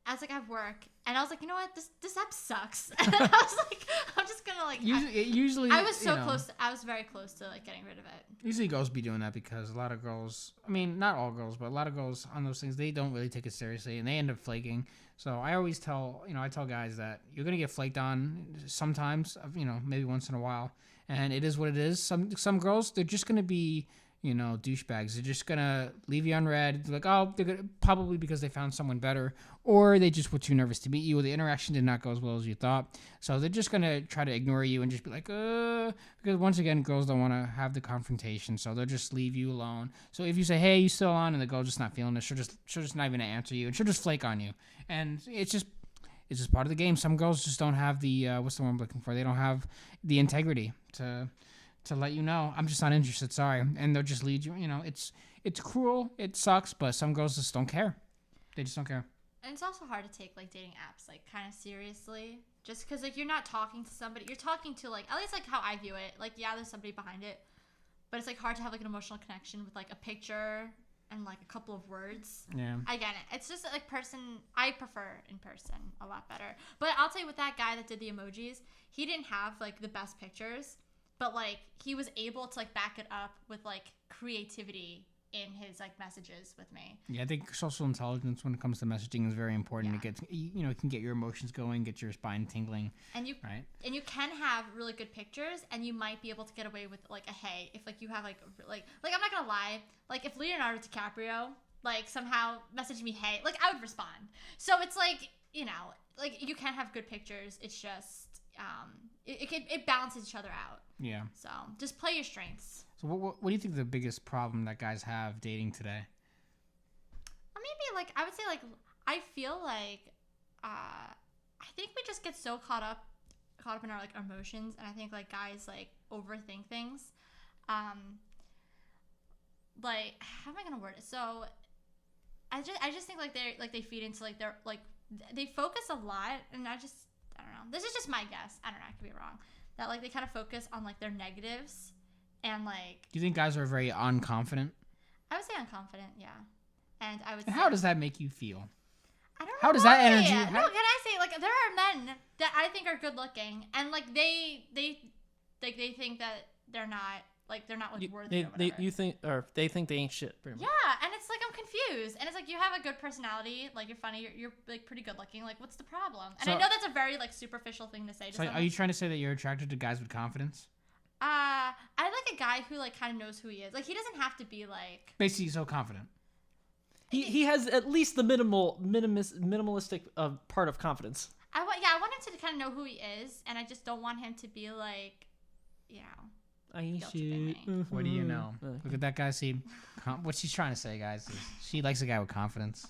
I was like, I have work, and I was like, you know what, this app sucks. And I was like, I'm just gonna like. Usually, I was so close. I was very close to like getting rid of it. Usually, girls be doing that because a lot of girls. I mean, not all girls, but a lot of girls on those things, they don't really take it seriously, and they end up flaking. So I always tell guys that you're gonna get flaked on sometimes. Maybe once in a while, and it is what it is. Some girls, they're just gonna be. Douchebags. They're just gonna leave you unread. They're like, oh, they're gonna, probably because they found someone better, or they just were too nervous to meet you, or the interaction did not go as well as you thought. So they're just gonna try to ignore you and just be like, because once again, girls don't want to have the confrontation, so they'll just leave you alone. So if you say, hey, you still on, and the girl's just not feeling it, she'll just not even answer you, and she'll just flake on you, and it's just part of the game. Some girls just don't have the what's the word I'm looking for? They don't have the integrity to let you know, I'm just not interested, sorry. And they'll just lead you, it's cruel, it sucks, but some girls just don't care. They just don't care. And it's also hard to take like dating apps like kind of seriously, just because like you're not talking to somebody, you're talking to like, at least like how I view it, like yeah, there's somebody behind it, but it's like hard to have like an emotional connection with like a picture and like a couple of words. Yeah. I get it. It's just like I prefer in person a lot better. But I'll tell you, with that guy that did the emojis, he didn't have like the best pictures, but like he was able to like back it up with like creativity in his like messages with me. Yeah, I think social intelligence when it comes to messaging is very important. Yeah. It gets, it can get your emotions going, get your spine tingling. And you and you can have really good pictures, and you might be able to get away with like a hey if like you have like I'm not gonna lie, like if Leonardo DiCaprio like somehow messaged me hey, like I would respond. So it's like like you can have good pictures. It's just it balances each other out. Yeah. So just play your strengths. So what do you think the biggest problem that guys have dating today? Maybe like I would say like I feel like I think we just get so caught up in our like emotions, and I think like guys like overthink things. Like how am I gonna word it? So I just think like they feed into like they're like they focus a lot, and I don't know. This is just my guess. I don't know. I could be wrong. That like they kind of focus on like their negatives, and like. Do you think guys are very unconfident? I would say unconfident, yeah. And I would. And how does that make you feel? I don't know. How does that energy? No, can I say like there are men that I think are good looking, and like they think that they're not like worthy. They think they ain't shit. Pretty much. Yeah, and it's like I'm confused, and it's like you have a good personality, like you're funny, you're like pretty good looking. Like what's the problem? And I know that's a very like superficial thing to say. So are you trying to say that you're attracted to guys with confidence? I like a guy who like kind of knows who he is. Like he doesn't have to be like basically so confident. He has at least the minimalistic part of confidence. I want him to kind of know who he is, and I just don't want him to be like, I see. What do you know? Look at that guy. See, what she's trying to say, guys, is she likes a guy with confidence.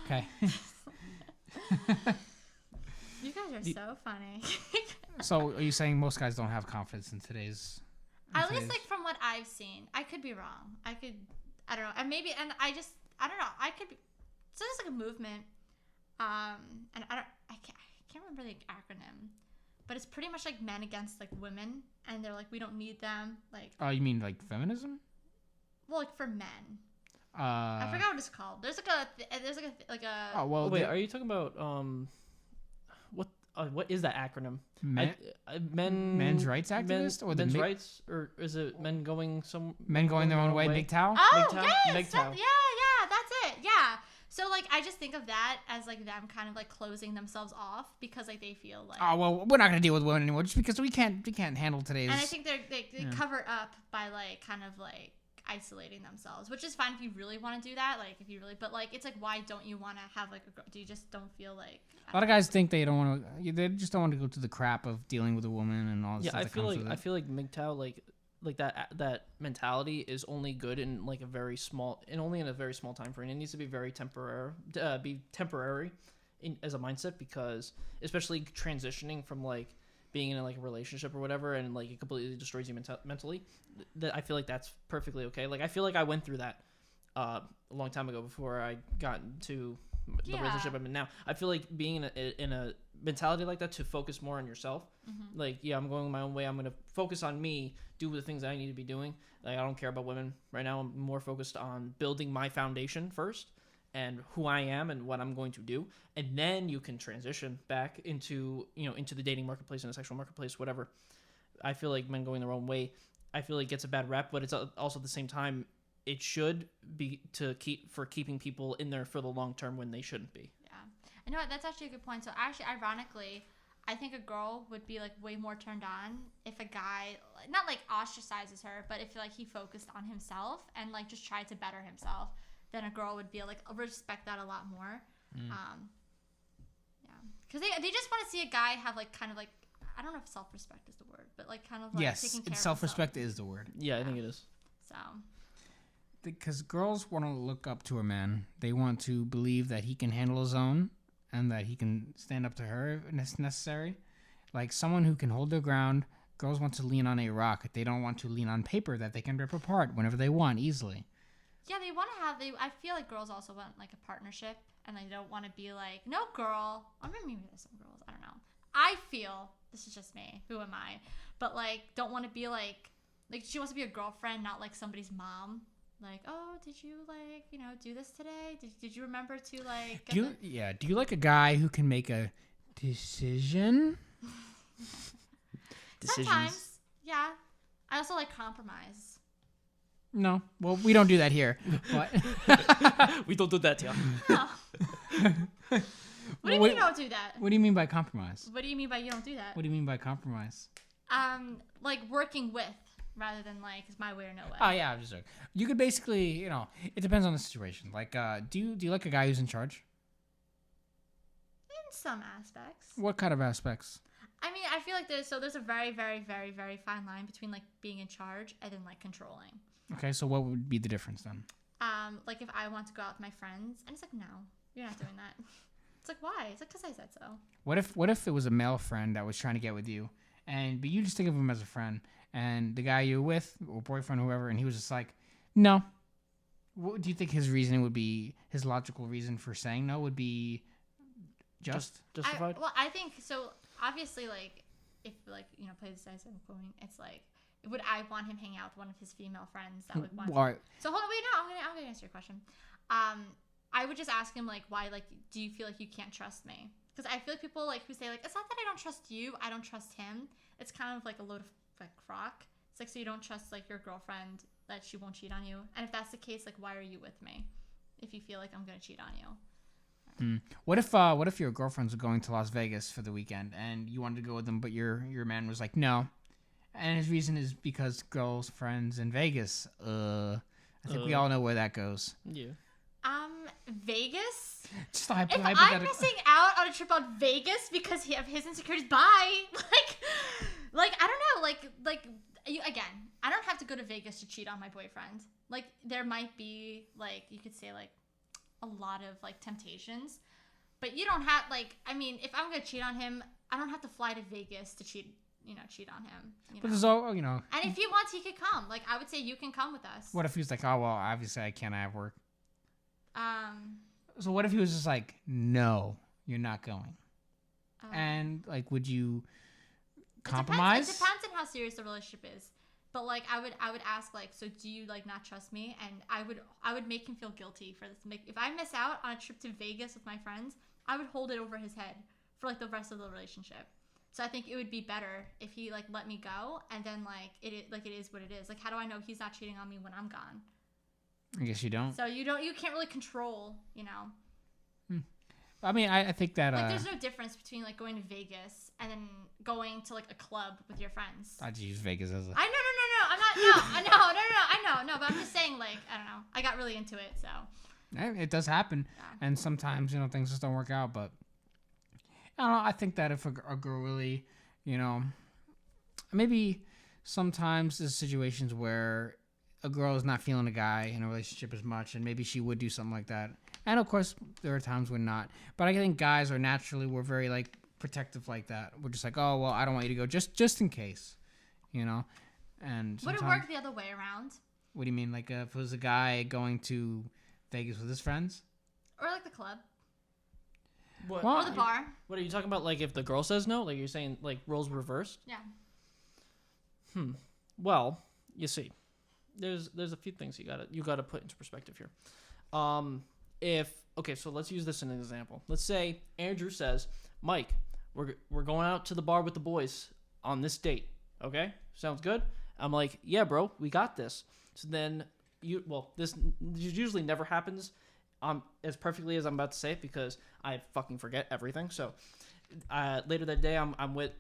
Okay. You guys are so funny. So, are you saying most guys don't have confidence in today's? At least, like from what I've seen, I could be wrong. I don't know, and maybe, and I don't know. I could be. So there's like a movement, and I can't remember the acronym, but it's pretty much like men against like women, and they're like we don't need them. Like. Oh, you mean like feminism? Well, like for men. I forgot what it's called. There's like a. Oh well. Wait, are you talking about what is that acronym? Men's rights activist or men's rights, or is it men going their own way? MGTOW? Oh yes, yeah, that's it. Yeah. So like I just think of that as like them kind of like closing themselves off because like they feel like. Oh well, we're not gonna deal with women anymore just because we can't handle today's. And I think they cover up by like kind of like isolating themselves, which is fine if you really want to do that, like if you really, but like it's like why don't you want to have like do you just don't feel like a lot of guys think they don't want to, they just don't want to go to the crap of dealing with a woman and all this yeah stuff I feel like MGTOW, like like that mentality is only good in like a very small and only in a very small time frame. It needs to be very temporary as a mindset, because especially transitioning from like being in like a relationship or whatever, and like it completely destroys you mentally. That I feel like that's perfectly okay. Like I feel like I went through that a long time ago before I got into the relationship I'm in now. I feel like being in a mentality like that, to focus more on yourself. Like, yeah, I'm going my own way. I'm going to focus on me, do the things that I need to be doing. Like, I don't care about women right now. I'm more focused on building my foundation first and who I am and what I'm going to do. And then you can transition back into, into the dating marketplace and the sexual marketplace, whatever. I feel like men going their own way, I feel like gets a bad rep, but it's also at the same time, it should be keeping people in there for the long term when they shouldn't be. Yeah. I know, that's actually a good point. So actually, ironically, I think a girl would be like way more turned on if a guy, not like ostracizes her, but if like he focused on himself and like just tried to better himself, then a girl would be like, respect that a lot more. Yeah, because they just want to see a guy have like kind of like, I don't know if self-respect is the word, but like kind of like yes, taking care self-respect of is the word. Yeah, I think it is. So. Because girls want to look up to a man. They want to believe that he can handle his own and that he can stand up to her if it's necessary. Like someone who can hold their ground. Girls want to lean on a rock. They don't want to lean on paper that they can rip apart whenever they want, easily. Yeah, they want to have. I feel like girls also want like a partnership, and they don't want to be like, no girl. Or maybe there's some girls. I don't know. I feel, this is just me. Who am I? But like, don't want to be like she wants to be a girlfriend, not like somebody's mom. Like, oh, did you like, do this today? Did you remember to like? Do you like a guy who can make a decision? Sometimes, yeah. I also like compromise. No, well, we don't do that here. But we don't do that here. No. What do you mean you don't do that? What do you mean by compromise? What do you mean by you don't do that? What do you mean by compromise? Like working with, rather than like it's my way or no way. Oh yeah, I'm just joking. You could basically, it depends on the situation. Like, do you like a guy who's in charge? In some aspects. What kind of aspects? I mean, I feel like there's a very, very, very, very fine line between like being in charge and then like controlling. Okay, so what would be the difference then? Like if I want to go out with my friends, and it's like, no, you're not doing that. It's like, why? It's like, because I said so. What if it was a male friend that was trying to get with you, but you just think of him as a friend, and the guy you're with, or boyfriend, or whoever, and he was just like, no. What do you think his reasoning would be? His logical reason for saying no would be justified? I think so. Obviously, like if like play this as I'm quoting, it's like, would I want him hanging out with one of his female friends that would want? So hold on, wait, no, I'm gonna answer your question. I would just ask him like, why, like, do you feel like you can't trust me? Because I feel like people like who say like, it's not that I don't trust you, I don't trust him. It's kind of like a load of like crock. It's like, so you don't trust like your girlfriend that she won't cheat on you, and if that's the case, like, why are you with me? If you feel like I'm gonna cheat on you. What if your girlfriends were going to Las Vegas for the weekend and you wanted to go with them, but your man was like, no, and his reason is because girls' friends in Vegas. I think we all know where that goes. Yeah. Vegas. Just if I'm missing out on a trip on Vegas because of his insecurities, bye. Like I don't know. Like again, I don't have to go to Vegas to cheat on my boyfriend. Like there might be like you could say like a lot of like temptations, but you don't have like, I mean, if I'm gonna cheat on him, I don't have to fly to Vegas to cheat on him. But there's all And if he wants, he could come. Like I would say, you can come with us. What if he was like, oh well, obviously I can't, I have work. So what if he was just like, no, you're not going, and like, would you compromise? It depends on how serious the relationship is. But like I would ask like, so do you like not trust me? And I would make him feel guilty for this. If I miss out on a trip to Vegas with my friends, I would hold it over his head for like the rest of the relationship. So I think it would be better if he like let me go, and then like it is what it is. Like how do I know he's not cheating on me when I'm gone? I guess you don't. So you can't really control, I mean, I think that like there's no difference between like going to Vegas and then going to like a club with your friends. I'd use Vegas as a. No, I'm not. No, I know, but I'm just saying like I don't know. I got really into it, so. It does happen, and sometimes things just don't work out. But I don't know. I think that if a girl really, maybe sometimes there's situations where a girl is not feeling a guy in a relationship as much, and maybe she would do something like that. And of course, there are times when not. But I think guys are naturally, we're very like protective like that. We're just like, oh well, I don't want you to go, just in case, you know. And Would it work the other way around? What do you mean? Like if it was a guy going to Vegas with his friends, or like the club, What? or the bar? What are you talking about? Like if the girl says no, like you're saying like roles reversed? Yeah. Well, you see, there's a few things you gotta put into perspective here. So let's use this as an example. Let's say Andrew says, Mike, we're going out to the bar with the boys on this date. Okay, sounds good. I'm like, yeah, bro, we got this. So then this usually never happens as perfectly as I'm about to say it because I fucking forget everything. So later that day, I'm with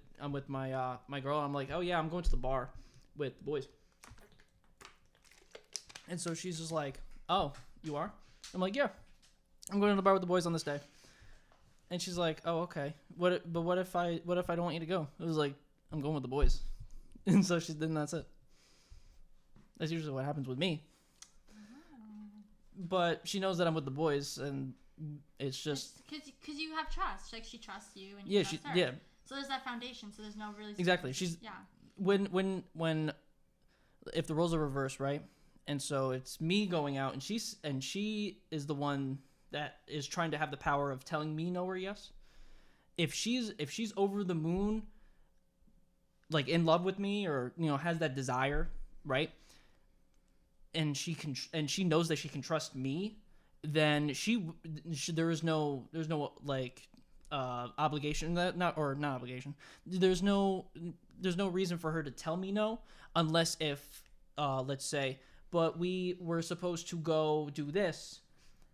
my my girl. And I'm like, oh yeah, I'm going to the bar with the boys. And so she's just like, oh, you are? I'm like, yeah, I'm going to the bar with the boys on this day. And she's like, oh, okay. What if I don't want you to go? I was like, I'm going with the boys. And so then that's it. That's usually what happens with me. But she knows that I'm with the boys, and it's just because you have trust. Like she trusts you, and you trust her. So there's that foundation. So there's no really exactly. She's when if the roles are reversed, right? And so it's me going out, and she is the one that is trying to have the power of telling me no or yes. If she's over the moon, like in love with me, or has that desire, right? And she knows that she can trust me, then there's no like obligation not obligation. There's no reason for her to tell me no unless if let's say, but we were supposed to go do this,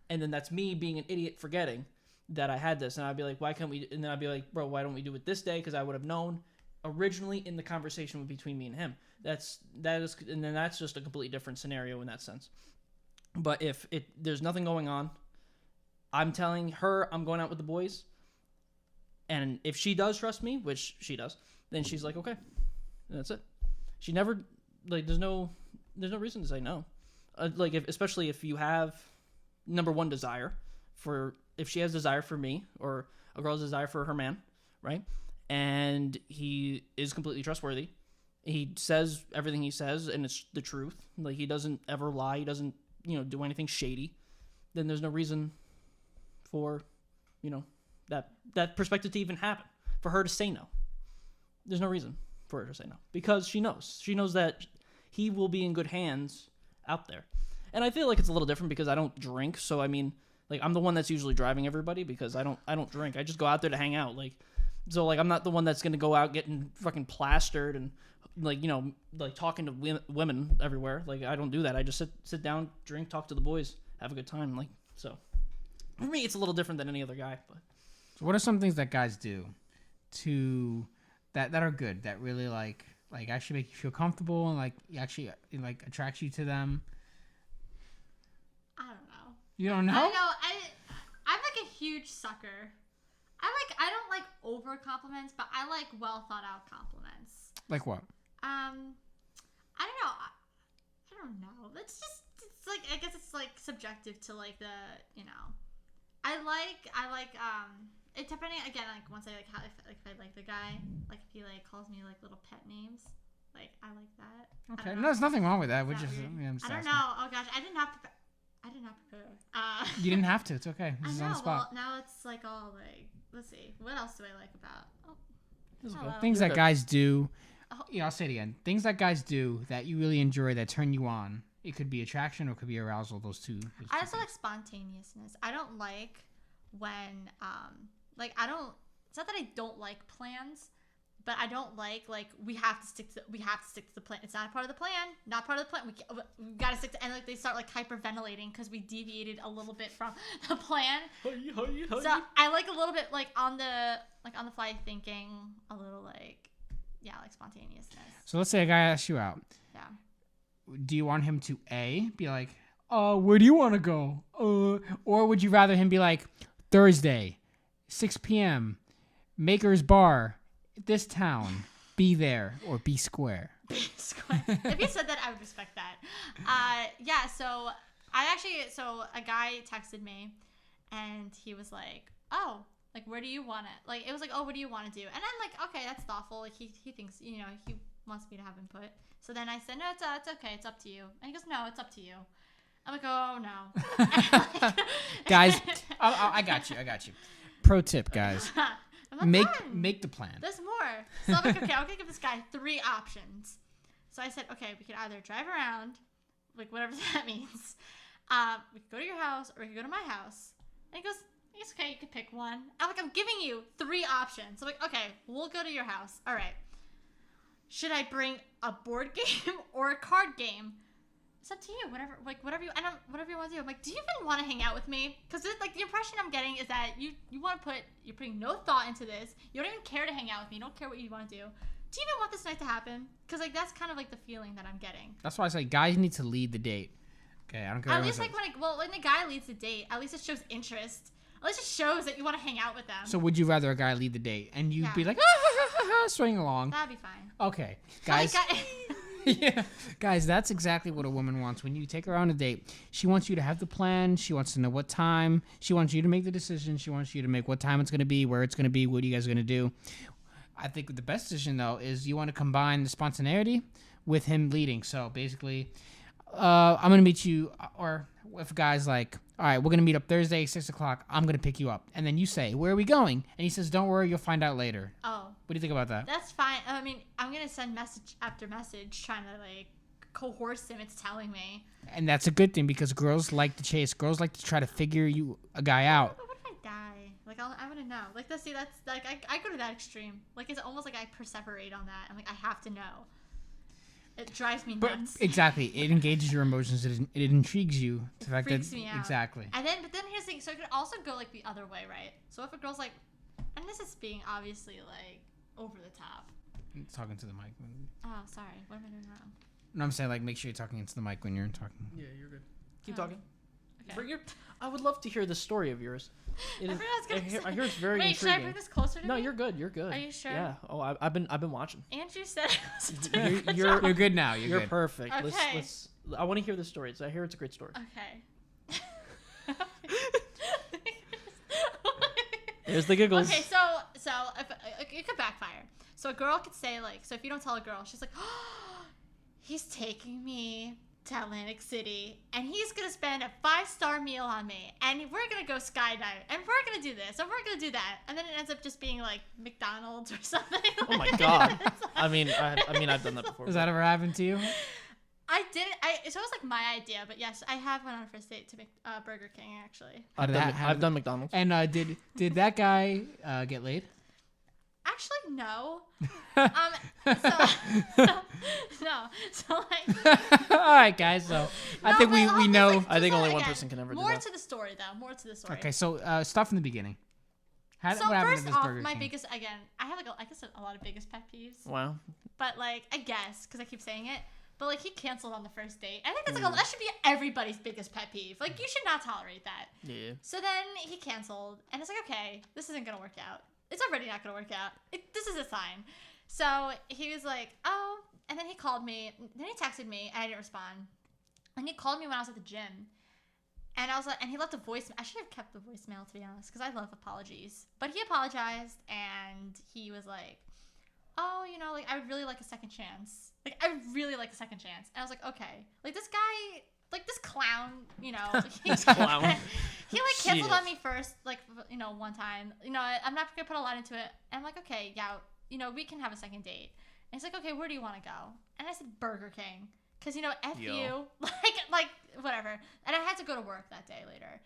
and then that's me being an idiot forgetting that I had this, and I'd be like, why can't we? And then I'd be like, bro, why don't we do it this day? Because I would have known originally in the conversation between me and him. And then that's just a completely different scenario in that sense. But if there's nothing going on, I'm telling her I'm going out with the boys, and if she does trust me, which she does, then she's like, okay, and that's it. She never there's no reason to say no. Especially if you have number one desire if she has desire for me, or a girl's desire for her man, right? And he is completely trustworthy. He says everything he says, and it's the truth. Like, he doesn't ever lie. He doesn't, do anything shady. Then there's no reason for, that perspective to even happen. For her to say no. There's no reason for her to say no. Because she knows. She knows that he will be in good hands out there. And I feel like it's a little different because I don't drink. So, I mean, I'm the one that's usually driving everybody because I don't drink. I just go out there to hang out. So, I'm not the one that's going to go out getting fucking plastered and, talking to women everywhere. I don't do that. I just sit down, drink, talk to the boys, have a good time. So, for me, it's a little different than any other guy. But so what are some things that guys do that are good, that really, actually make you feel comfortable and, actually, attracts you to them? I don't know. You don't know? I know. I'm a huge sucker. I don't like over compliments, but I like well thought out compliments. Like what? I don't know. I don't know. It's I guess it's subjective to the I like it depending again once I how if I like the guy, if he calls me little pet names, I like that. Okay, no, there's nothing wrong with that. We're just I don't know. Oh gosh, I didn't have to prepare. You didn't have to. It's okay. This is on the spot. Well, now it's all let's see. What else do I like about? Things that guys do. I'll say it again. Things that guys do that you really enjoy, that turn you on. It could be attraction or it could be arousal. Those two. I also like spontaneousness. I don't like when I don't. It's not that I don't like plans, but I don't like we have to stick to the plan. It's not a part of the plan. Not part of the plan. We got to stick to, and they start hyperventilating because we deviated a little bit from the plan. So I like a little bit on the fly thinking, a little spontaneousness. So let's say a guy asks you out. Yeah. Do you want him to be like, where do you want to go? Or would you rather him be like, Thursday, 6 p.m., Maker's Bar, this town, be there or be square? If you said that, I would respect that. Yeah, so a guy texted me, and he was like, oh, like, where do you want it? Like, it was like, oh, what do you want to do? And I'm like, okay, that's thoughtful. Like, he thinks, he wants me to have input. So then I said, no, it's okay. It's up to you. And he goes, no, it's up to you. I'm like, oh, no. Guys, I got you. Pro tip, guys. I'm not done. Make the plan. There's more. So I'm like, okay, I'm going to give this guy 3 options. So I said, okay, we could either drive around, like, whatever that means. We could go to your house, or we could go to my house. And he goes, it's okay, you could pick one. I'm like, I'm giving you 3 options. I'm like, okay, we'll go to your house. All right. Should I bring a board game or a card game? It's up to you. Whatever you want to do. I'm like, do you even want to hang out with me? Because like the impression I'm getting is that you're putting no thought into this. You don't even care to hang out with me. You don't care what you want to do. Do you even want this night to happen? Because like that's kind of like the feeling that I'm getting. That's why I say guys need to lead the date. Okay, I don't care. At least like when the guy leads the date, at least it shows interest. At least it shows that you want to hang out with them. So would you rather a guy lead the date and you'd be like, swing along? That'd be fine. Okay, guys. Yeah, guys, that's exactly what a woman wants. When you take her on a date, she wants you to have the plan. She wants to know what time. She wants you to make the decision. She wants you to make what time it's going to be, where it's going to be, what you guys are going to do. I think the best decision, though, is you want to combine the spontaneity with him leading. So basically, I'm going to meet you, or if a guy's like, all right, we're going to meet up Thursday, 6 o'clock. I'm going to pick you up. And then you say, where are we going? And he says, don't worry, you'll find out later. Oh. What do you think about that? That's fine. I mean, I'm going to send message after message trying to, like, coerce him. It's telling me. And that's a good thing because girls like to chase. Girls like to try to figure a guy out. What if I die? Like, I want to know. Like, that's like, I go to that extreme. Like, it's almost like I perseverate on that. I'm like, I have to know. It drives me nuts. Exactly. It engages your emotions. It intrigues you. It freaks me out. Exactly. But then here's the thing. So it could also go, like, the other way, right? So if a girl's like, and this is being obviously, like, over the top. Talking to the mic. Oh, sorry. What am I doing wrong? No, I'm saying, like, make sure you're talking into the mic when you're talking. Yeah, you're good. Keep talking. Okay. I would love to hear the story of yours. I hear it's very Wait, intriguing. should I bring this closer to me? No, you're good. You're good. Are you sure? Yeah. Oh, I've been watching. Andrew said You're good now. You're perfect. Okay. Let's. I want to hear the story. I hear it's a great story. Okay. There's the giggles. Okay, so if, it could backfire. So a girl could say, like, so if you don't tell a girl, she's like, oh, he's taking me to Atlantic City, and he's gonna spend a 5-star meal on me, and we're gonna go skydive, and we're gonna do this, and we're gonna do that, and then it ends up just being like McDonald's or something. Oh my god! I mean, I've done that before. Has that ever happened to you? I did. So it was like my idea, but yes, I have went on a first date to Burger King actually. I've done McDonald's. And did that guy get laid? Actually, no. So like. All right, guys. So I think we know. Like, I think only one again, person can ever do more that. to the story, though. More to the story. Okay, so start from the beginning. So what happened first at this off, Burger my King? biggest, again, I have like I guess a lot of biggest pet peeves. Wow. But like I guess because I keep saying it. But like he canceled on the first date. I think that's like that should be everybody's biggest pet peeve. Like you should not tolerate that. Yeah. So then he canceled, and it's like, okay, this isn't gonna work out. It's already not gonna work out. This is a sign. So he was like, oh, and then he called me. Then he texted me, and I didn't respond. And he called me when I was at the gym, and I was like, and he left a voicemail. I should have kept the voicemail to be honest, because I love apologies. But he apologized, and he was like, oh, you know, like I would really like a second chance. Like I would really like a second chance. And I was like, okay, like this guy. Like this clown, you know, This clown. he like canceled on me first, like, you know, one time. You know, I'm not gonna put a lot into it. And I'm like, okay, yeah, you know, we can have a second date. And he's like, okay, where do you want to go? And I said Burger King, cause you know, you, like whatever. And I had to go to work that day later.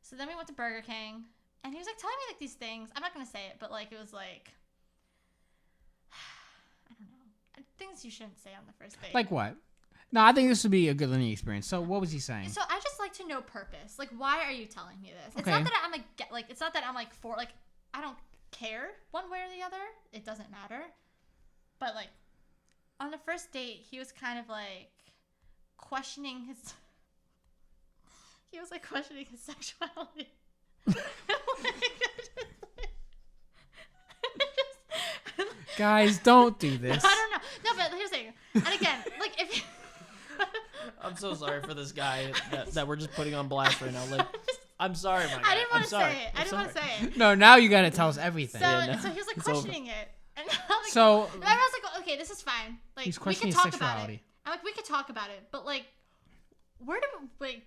So then we went to Burger King, and he was like telling me like these things. I'm not gonna say it, but like it was like, I don't know, things you shouldn't say on the first date. Like what? No, I think this would be a good learning experience. So, what was he saying? So, I just like to know purpose. Like, why are you telling me this? It's Okay. not that I'm like, it's not that I'm like for, like, I don't care one way or the other. It doesn't matter. But like, on the first date, he was kind of like questioning his. He was like questioning his sexuality. Guys, don't do this. I don't know. No, but here's the thing. And again, like if I'm so sorry for this guy that we're just putting on blast right now. Like, I'm sorry, my guy. I didn't want to I'm sorry. say it. I I'm didn't want to sorry. say it. No, now you gotta tell us everything. So, Yeah, no, so he was like it's over. questioning it, and I'm like, So- and I was like, okay, this is fine. Like, He's we questioning can his talk about it. sexuality. I'm like, we could talk about it, but like, where do like,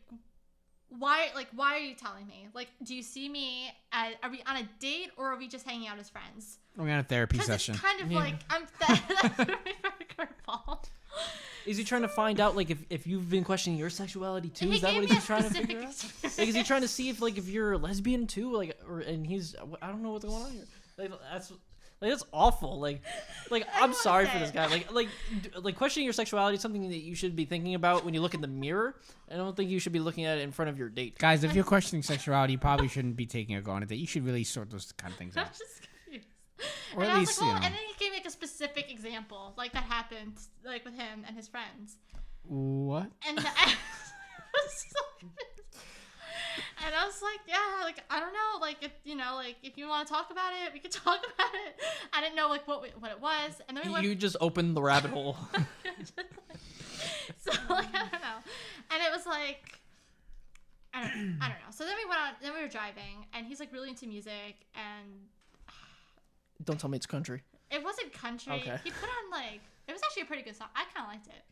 why are you telling me? Like, do you see me? Are we on a date or are we just hanging out as friends? We're on a therapy Because session. it's kind of Yeah. like that's very curveball. Is he trying to find out like if you've been questioning your sexuality too? He Is that gave what me he's a trying to specific figure out? Like, is he trying to see if like if you're a lesbian too? Like, and he's I don't know what's going on here. Like that's awful. Like I'm wanna sorry say for this it. guy. Like questioning your sexuality is something that you should be thinking about when you look in the mirror. I don't think you should be looking at it in front of your date. Guys, if you're questioning sexuality, you probably shouldn't be taking a go on a date. You should really sort those kind of things I'm out. just confused. Or And at I was least, like, well, you know. and then he gave me like a specific example, like that happened, like with him and his friends. What? And I was so confused. And I was like, yeah, like I don't know, like if you know, like if you want to talk about it, we could talk about it. I didn't know like what it was, and then we went. You just opened the rabbit hole. So like I don't know, and it was like I don't know. So then we went out, then we were driving, and he's like really into music, and Don't tell me it's country. it wasn't country. Okay. He put on like it was actually a pretty good song. I kind of liked it.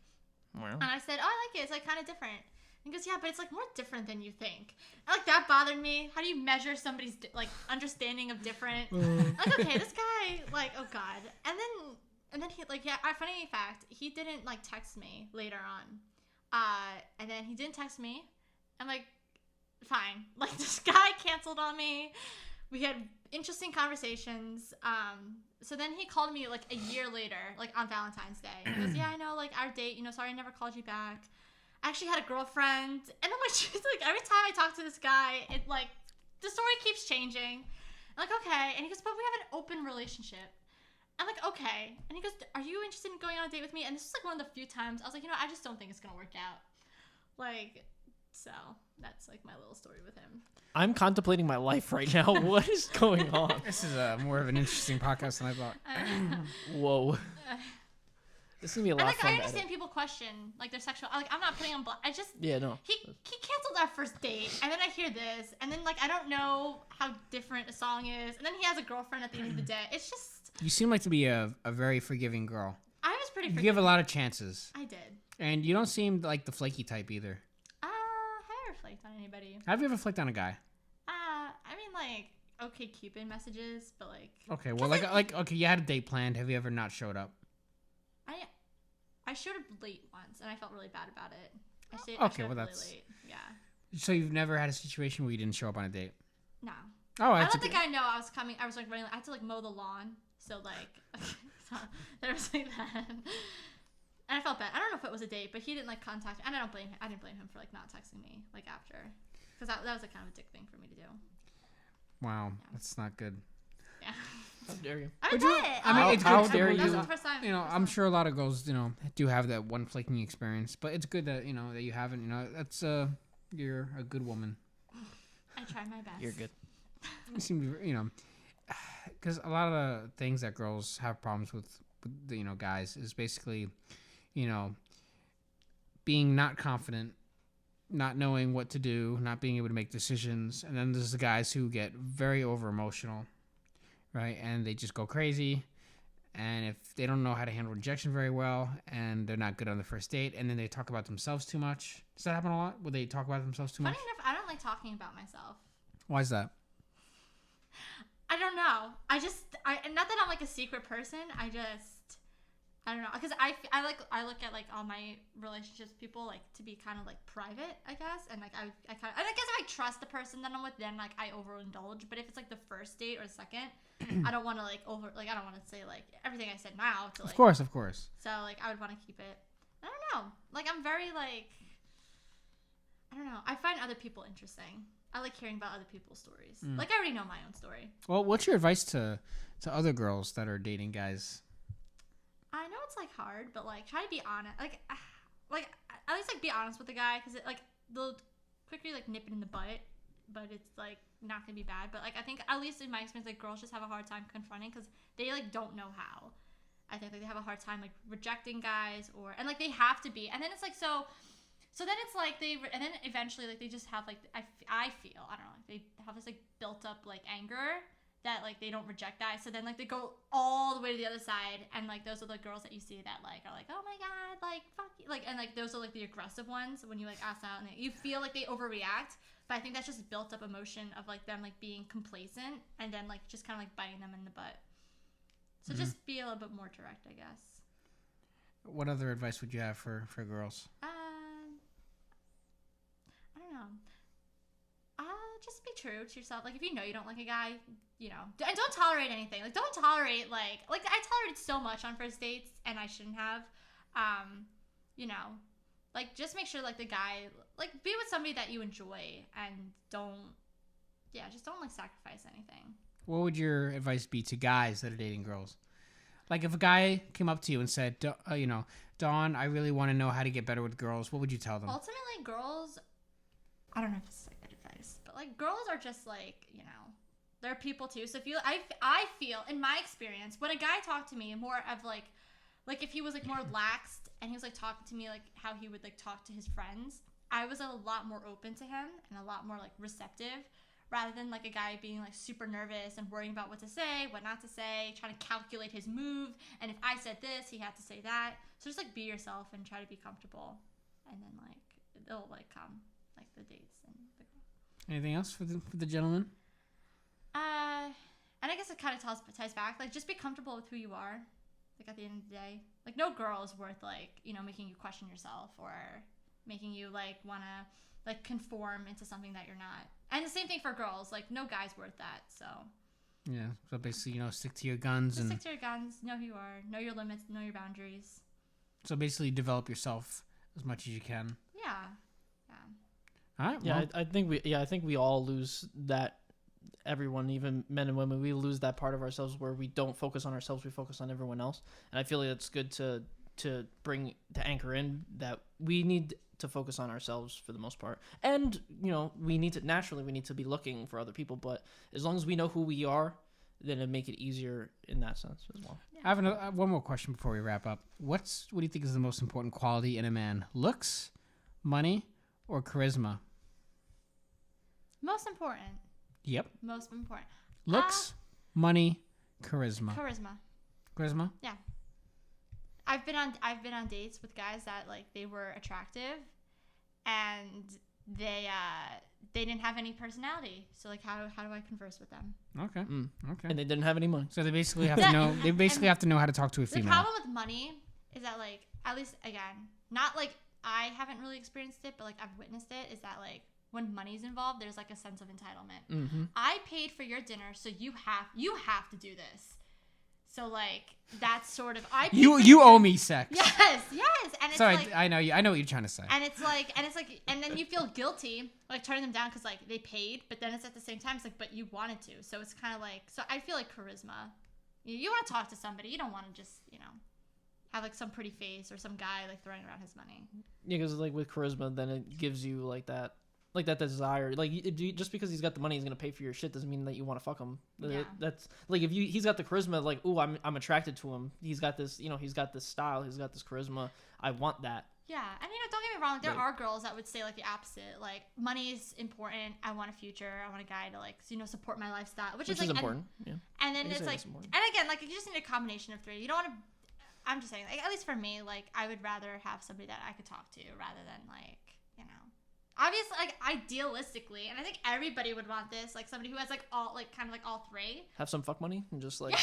Well, And I said, oh, I like it. It's like kind of different. And he goes, yeah, but it's like more different than you think. And like that bothered me. How do you measure somebody's like understanding of different? Like, okay, this guy, like, oh god. And then he like, yeah. Funny fact, he didn't like text me later on. And then he didn't text me. I'm like, fine. Like this guy canceled on me. We had interesting conversations. So then he called me like a year later, like on Valentine's Day. He goes, yeah, I know, like our date, sorry I never called you back. I actually had a girlfriend. And I'm like, she's like, every time I talk to this guy, it like, the story keeps changing. I'm like, okay. And he goes, but we have an open relationship. I'm like, okay. And he goes, are you interested in going on a date with me? And this is like one of the few times I was like, I just don't think it's going to work out. Like, so that's like my little story with him. I'm contemplating my life right now. What is going on? This is more of an interesting podcast than I thought. Whoa. This is gonna be a lot And of like fun. I to understand edit. people question like their sexual. Like I'm not putting on. I just Yeah, no. he canceled our first date, and then I hear this, and then like I don't know how different a song is, and then he has a girlfriend at the end of the day. It's just You seem like to be a very forgiving girl. I was pretty. You Forgiving. give a lot of chances. I did. And you don't seem like the flaky type either. Have I ever flaked on anybody? Have you ever flaked on a guy? I mean like okay Cupid messages, but like Okay, well, like okay, you had a date planned. Have you ever not showed up? I showed up late once, and I felt really bad about it. I showed Okay, up well, really that's- late. Yeah. So you've never had a situation where you didn't show up on a date? No. Oh, I that's let the guy know I was coming. I was like running. I had to like mow the lawn, so like so there was like that, and I felt bad. I don't know if it was a date, but he didn't like contact me, and I don't blame him. I didn't blame him for like not texting me like after, because that was a kind of a dick thing for me to do. Wow, that's not good. Yeah. How dare you? I But did you- it. I mean, Oh, it's how good. dare That's you. the first time. I'm sure a lot of girls, do have that one flaking experience, but it's good that that you haven't. That's you're a good woman. I tried my best. You're good. You seem to, because a lot of the things that girls have problems with guys is basically, being not confident, not knowing what to do, not being able to make decisions, and then there's the guys who get very over emotional, right? And they just go crazy, and if they don't know how to handle rejection very well, and they're not good on the first date, and then they talk about themselves too much. Does that happen a lot? Would they talk about themselves too Funny much? enough, I don't like talking about myself. Why is that? I don't know. Not that I'm like a secret person. I don't know, because I look at like all my relationships with people like to be kind of like private, I guess, and like I guess if I trust the person that I'm with, then like I overindulge. But if it's like the first date or the second, I don't want to I don't want to say like everything I said now to like. Of course. So like I would want to keep it. I don't know. Like I'm very like. I don't know. I find other people interesting. I like hearing about other people's stories. Like I already know my own story. Well, what's your advice to other girls that are dating guys? I know it's like hard, but like try to be honest. Like at least like be honest with the guy, because like they'll quickly like nip it in the butt, but it's like not gonna be bad. But like I think at least in my experience, like girls just have a hard time confronting because they like don't know how, I think like they have a hard time like rejecting guys and like they have to be. And then it's like so then it's like and then eventually like they just have like I feel I don't know they have this like built up like anger that like they don't reject guys. So then like they go all the way to the other side, and like those are the girls that you see that like are like, oh my god, like fuck you, like, and like those are like the aggressive ones when you like ask out and you feel like they overreact. But I think that's just built up emotion of like them like being complacent and then like just kind of like biting them in the butt. So just be a little bit more direct, I guess. What other advice would you have for girls? I don't know. Just be true to yourself. Like if you know you don't like a guy, you know, and don't tolerate anything. Like don't tolerate like I tolerated so much on first dates and I shouldn't have. You know, like just make sure like the guy like be with somebody that you enjoy and just don't like sacrifice anything. What would your advice be to guys that are dating girls? Like if a guy came up to you and said, you know, Dawn, I really want to know how to get better with girls, what would you tell them? Ultimately, girls, I don't know if it's like good advice, but like girls are just like, you know, they're people too. So if you, I feel in my experience, when a guy talked to me more of like if he was like more laxed and he was like talking to me like how he would like talk to his friends, I was a lot more open to him and a lot more like receptive. Rather than like a guy being like super nervous and worrying about what to say, what not to say, trying to calculate his move. And if I said this, he had to say that. So just like be yourself and try to be comfortable. And then like it'll like come like the dates and the girl. Anything else for the gentleman? And I guess it kind of ties back. Like just be comfortable with who you are. Like at the end of the day, like no girl is worth like, you know, making you question yourself or making you like want to like conform into something that you're not. And the same thing for girls. Like, no guy's worth that, so. Yeah, so basically, you know, stick to your guns. Just stick to your guns. Know who you are. Know your limits. Know your boundaries. So basically, develop yourself as much as you can. Yeah. All right. Yeah, Well, I think we all lose that. Everyone, even men and women, we lose that part of ourselves where we don't focus on ourselves. We focus on everyone else. And I feel like it's good to bring to anchor in that we need to focus on ourselves for the most part. And, you know, we need to be looking for other people, but as long as we know who we are, then it'll make it easier in that sense as well. Yeah. I have one more question before we wrap up. What do you think is the most important quality in a man? Looks, money, or charisma? Most important. Yep. Most important. Looks, money, charisma. Charisma. Yeah. I've been on dates with guys that like they were attractive and they didn't have any personality. So like how do I converse with them? Okay. Okay. And they didn't have any money. So they basically have to know. They basically have to know how to talk to a The female. problem with money is that like at least again, not like I haven't really experienced it, but like I've witnessed it, is that like when money's involved, there's like a sense of entitlement. Mm-hmm. I paid for your dinner, so you have to do this. So like that's sort of you owe me sex. Yes, and it's Sorry, like I know you. I know what you're trying to say. and it's like and then you feel guilty like turning them down because like they paid, but then it's at the same time it's like but you wanted to, so it's kind of like so I feel like charisma. You want to talk to somebody, you don't want to just have like some pretty face or some guy like throwing around his money. Yeah, because like with charisma, then it gives you like that desire. Like just because he's got the money, he's gonna pay for your shit doesn't mean that you want to fuck him. Yeah. That's like if he's got the charisma. Like, ooh, I'm attracted to him. He's got this, he's got this style. He's got this charisma. I want that. Yeah, and don't get me wrong. There Like- are girls that would say like the opposite. Like money is important. I want a future. I want a guy to like support my lifestyle, which is like important. Yeah. And then I it's guess like, that's important. and again, like you just need a combination of three. You don't want to. I'm just saying, like at least for me, like I would rather have somebody that I could talk to rather than like obviously like idealistically, and I think everybody would want this, like somebody who has like all like kind of like all three. Have some fuck money and just like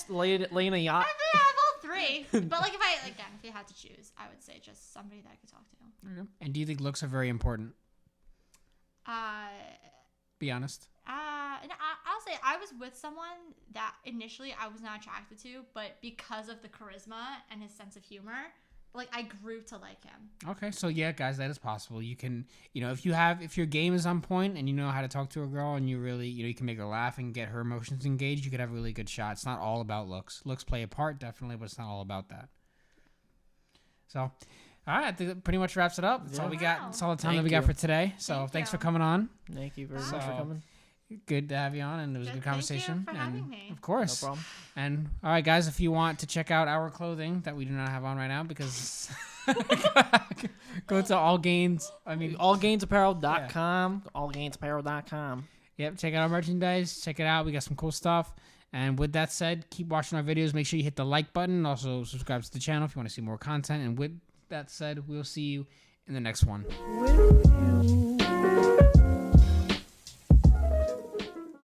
lay in a yacht. I have all three, but like if you had to choose, I would say just somebody that I could talk to. Okay. And do you think looks are very important? Be honest. I'll say I was with someone that initially I was not attracted to, but because of the charisma and his sense of humor, like I grew to like him. Okay, so yeah, guys, that is possible. You can, if your game is on point and you know how to talk to a girl and you really, you can make her laugh and get her emotions engaged, you could have a really good shot. It's not all about looks. Looks play a part, definitely, but it's not all about that. So, all right, I think that pretty much wraps it up. That's all we got. That's all the time that we got for today. So thanks for coming on. Thank you very Bye. much for coming. Good to have you on, and it was a good conversation. Thank you for having me. Of course. No problem. And all right, guys, if you want to check out our clothing that we do not have on right now, because go to allgainsapparel.com. Allgainsapparel.com. Yep, check out our merchandise. Check it out. We got some cool stuff. And with that said, keep watching our videos. Make sure you hit the like button. Also, subscribe to the channel if you want to see more content. And with that said, we'll see you in the next one. With you.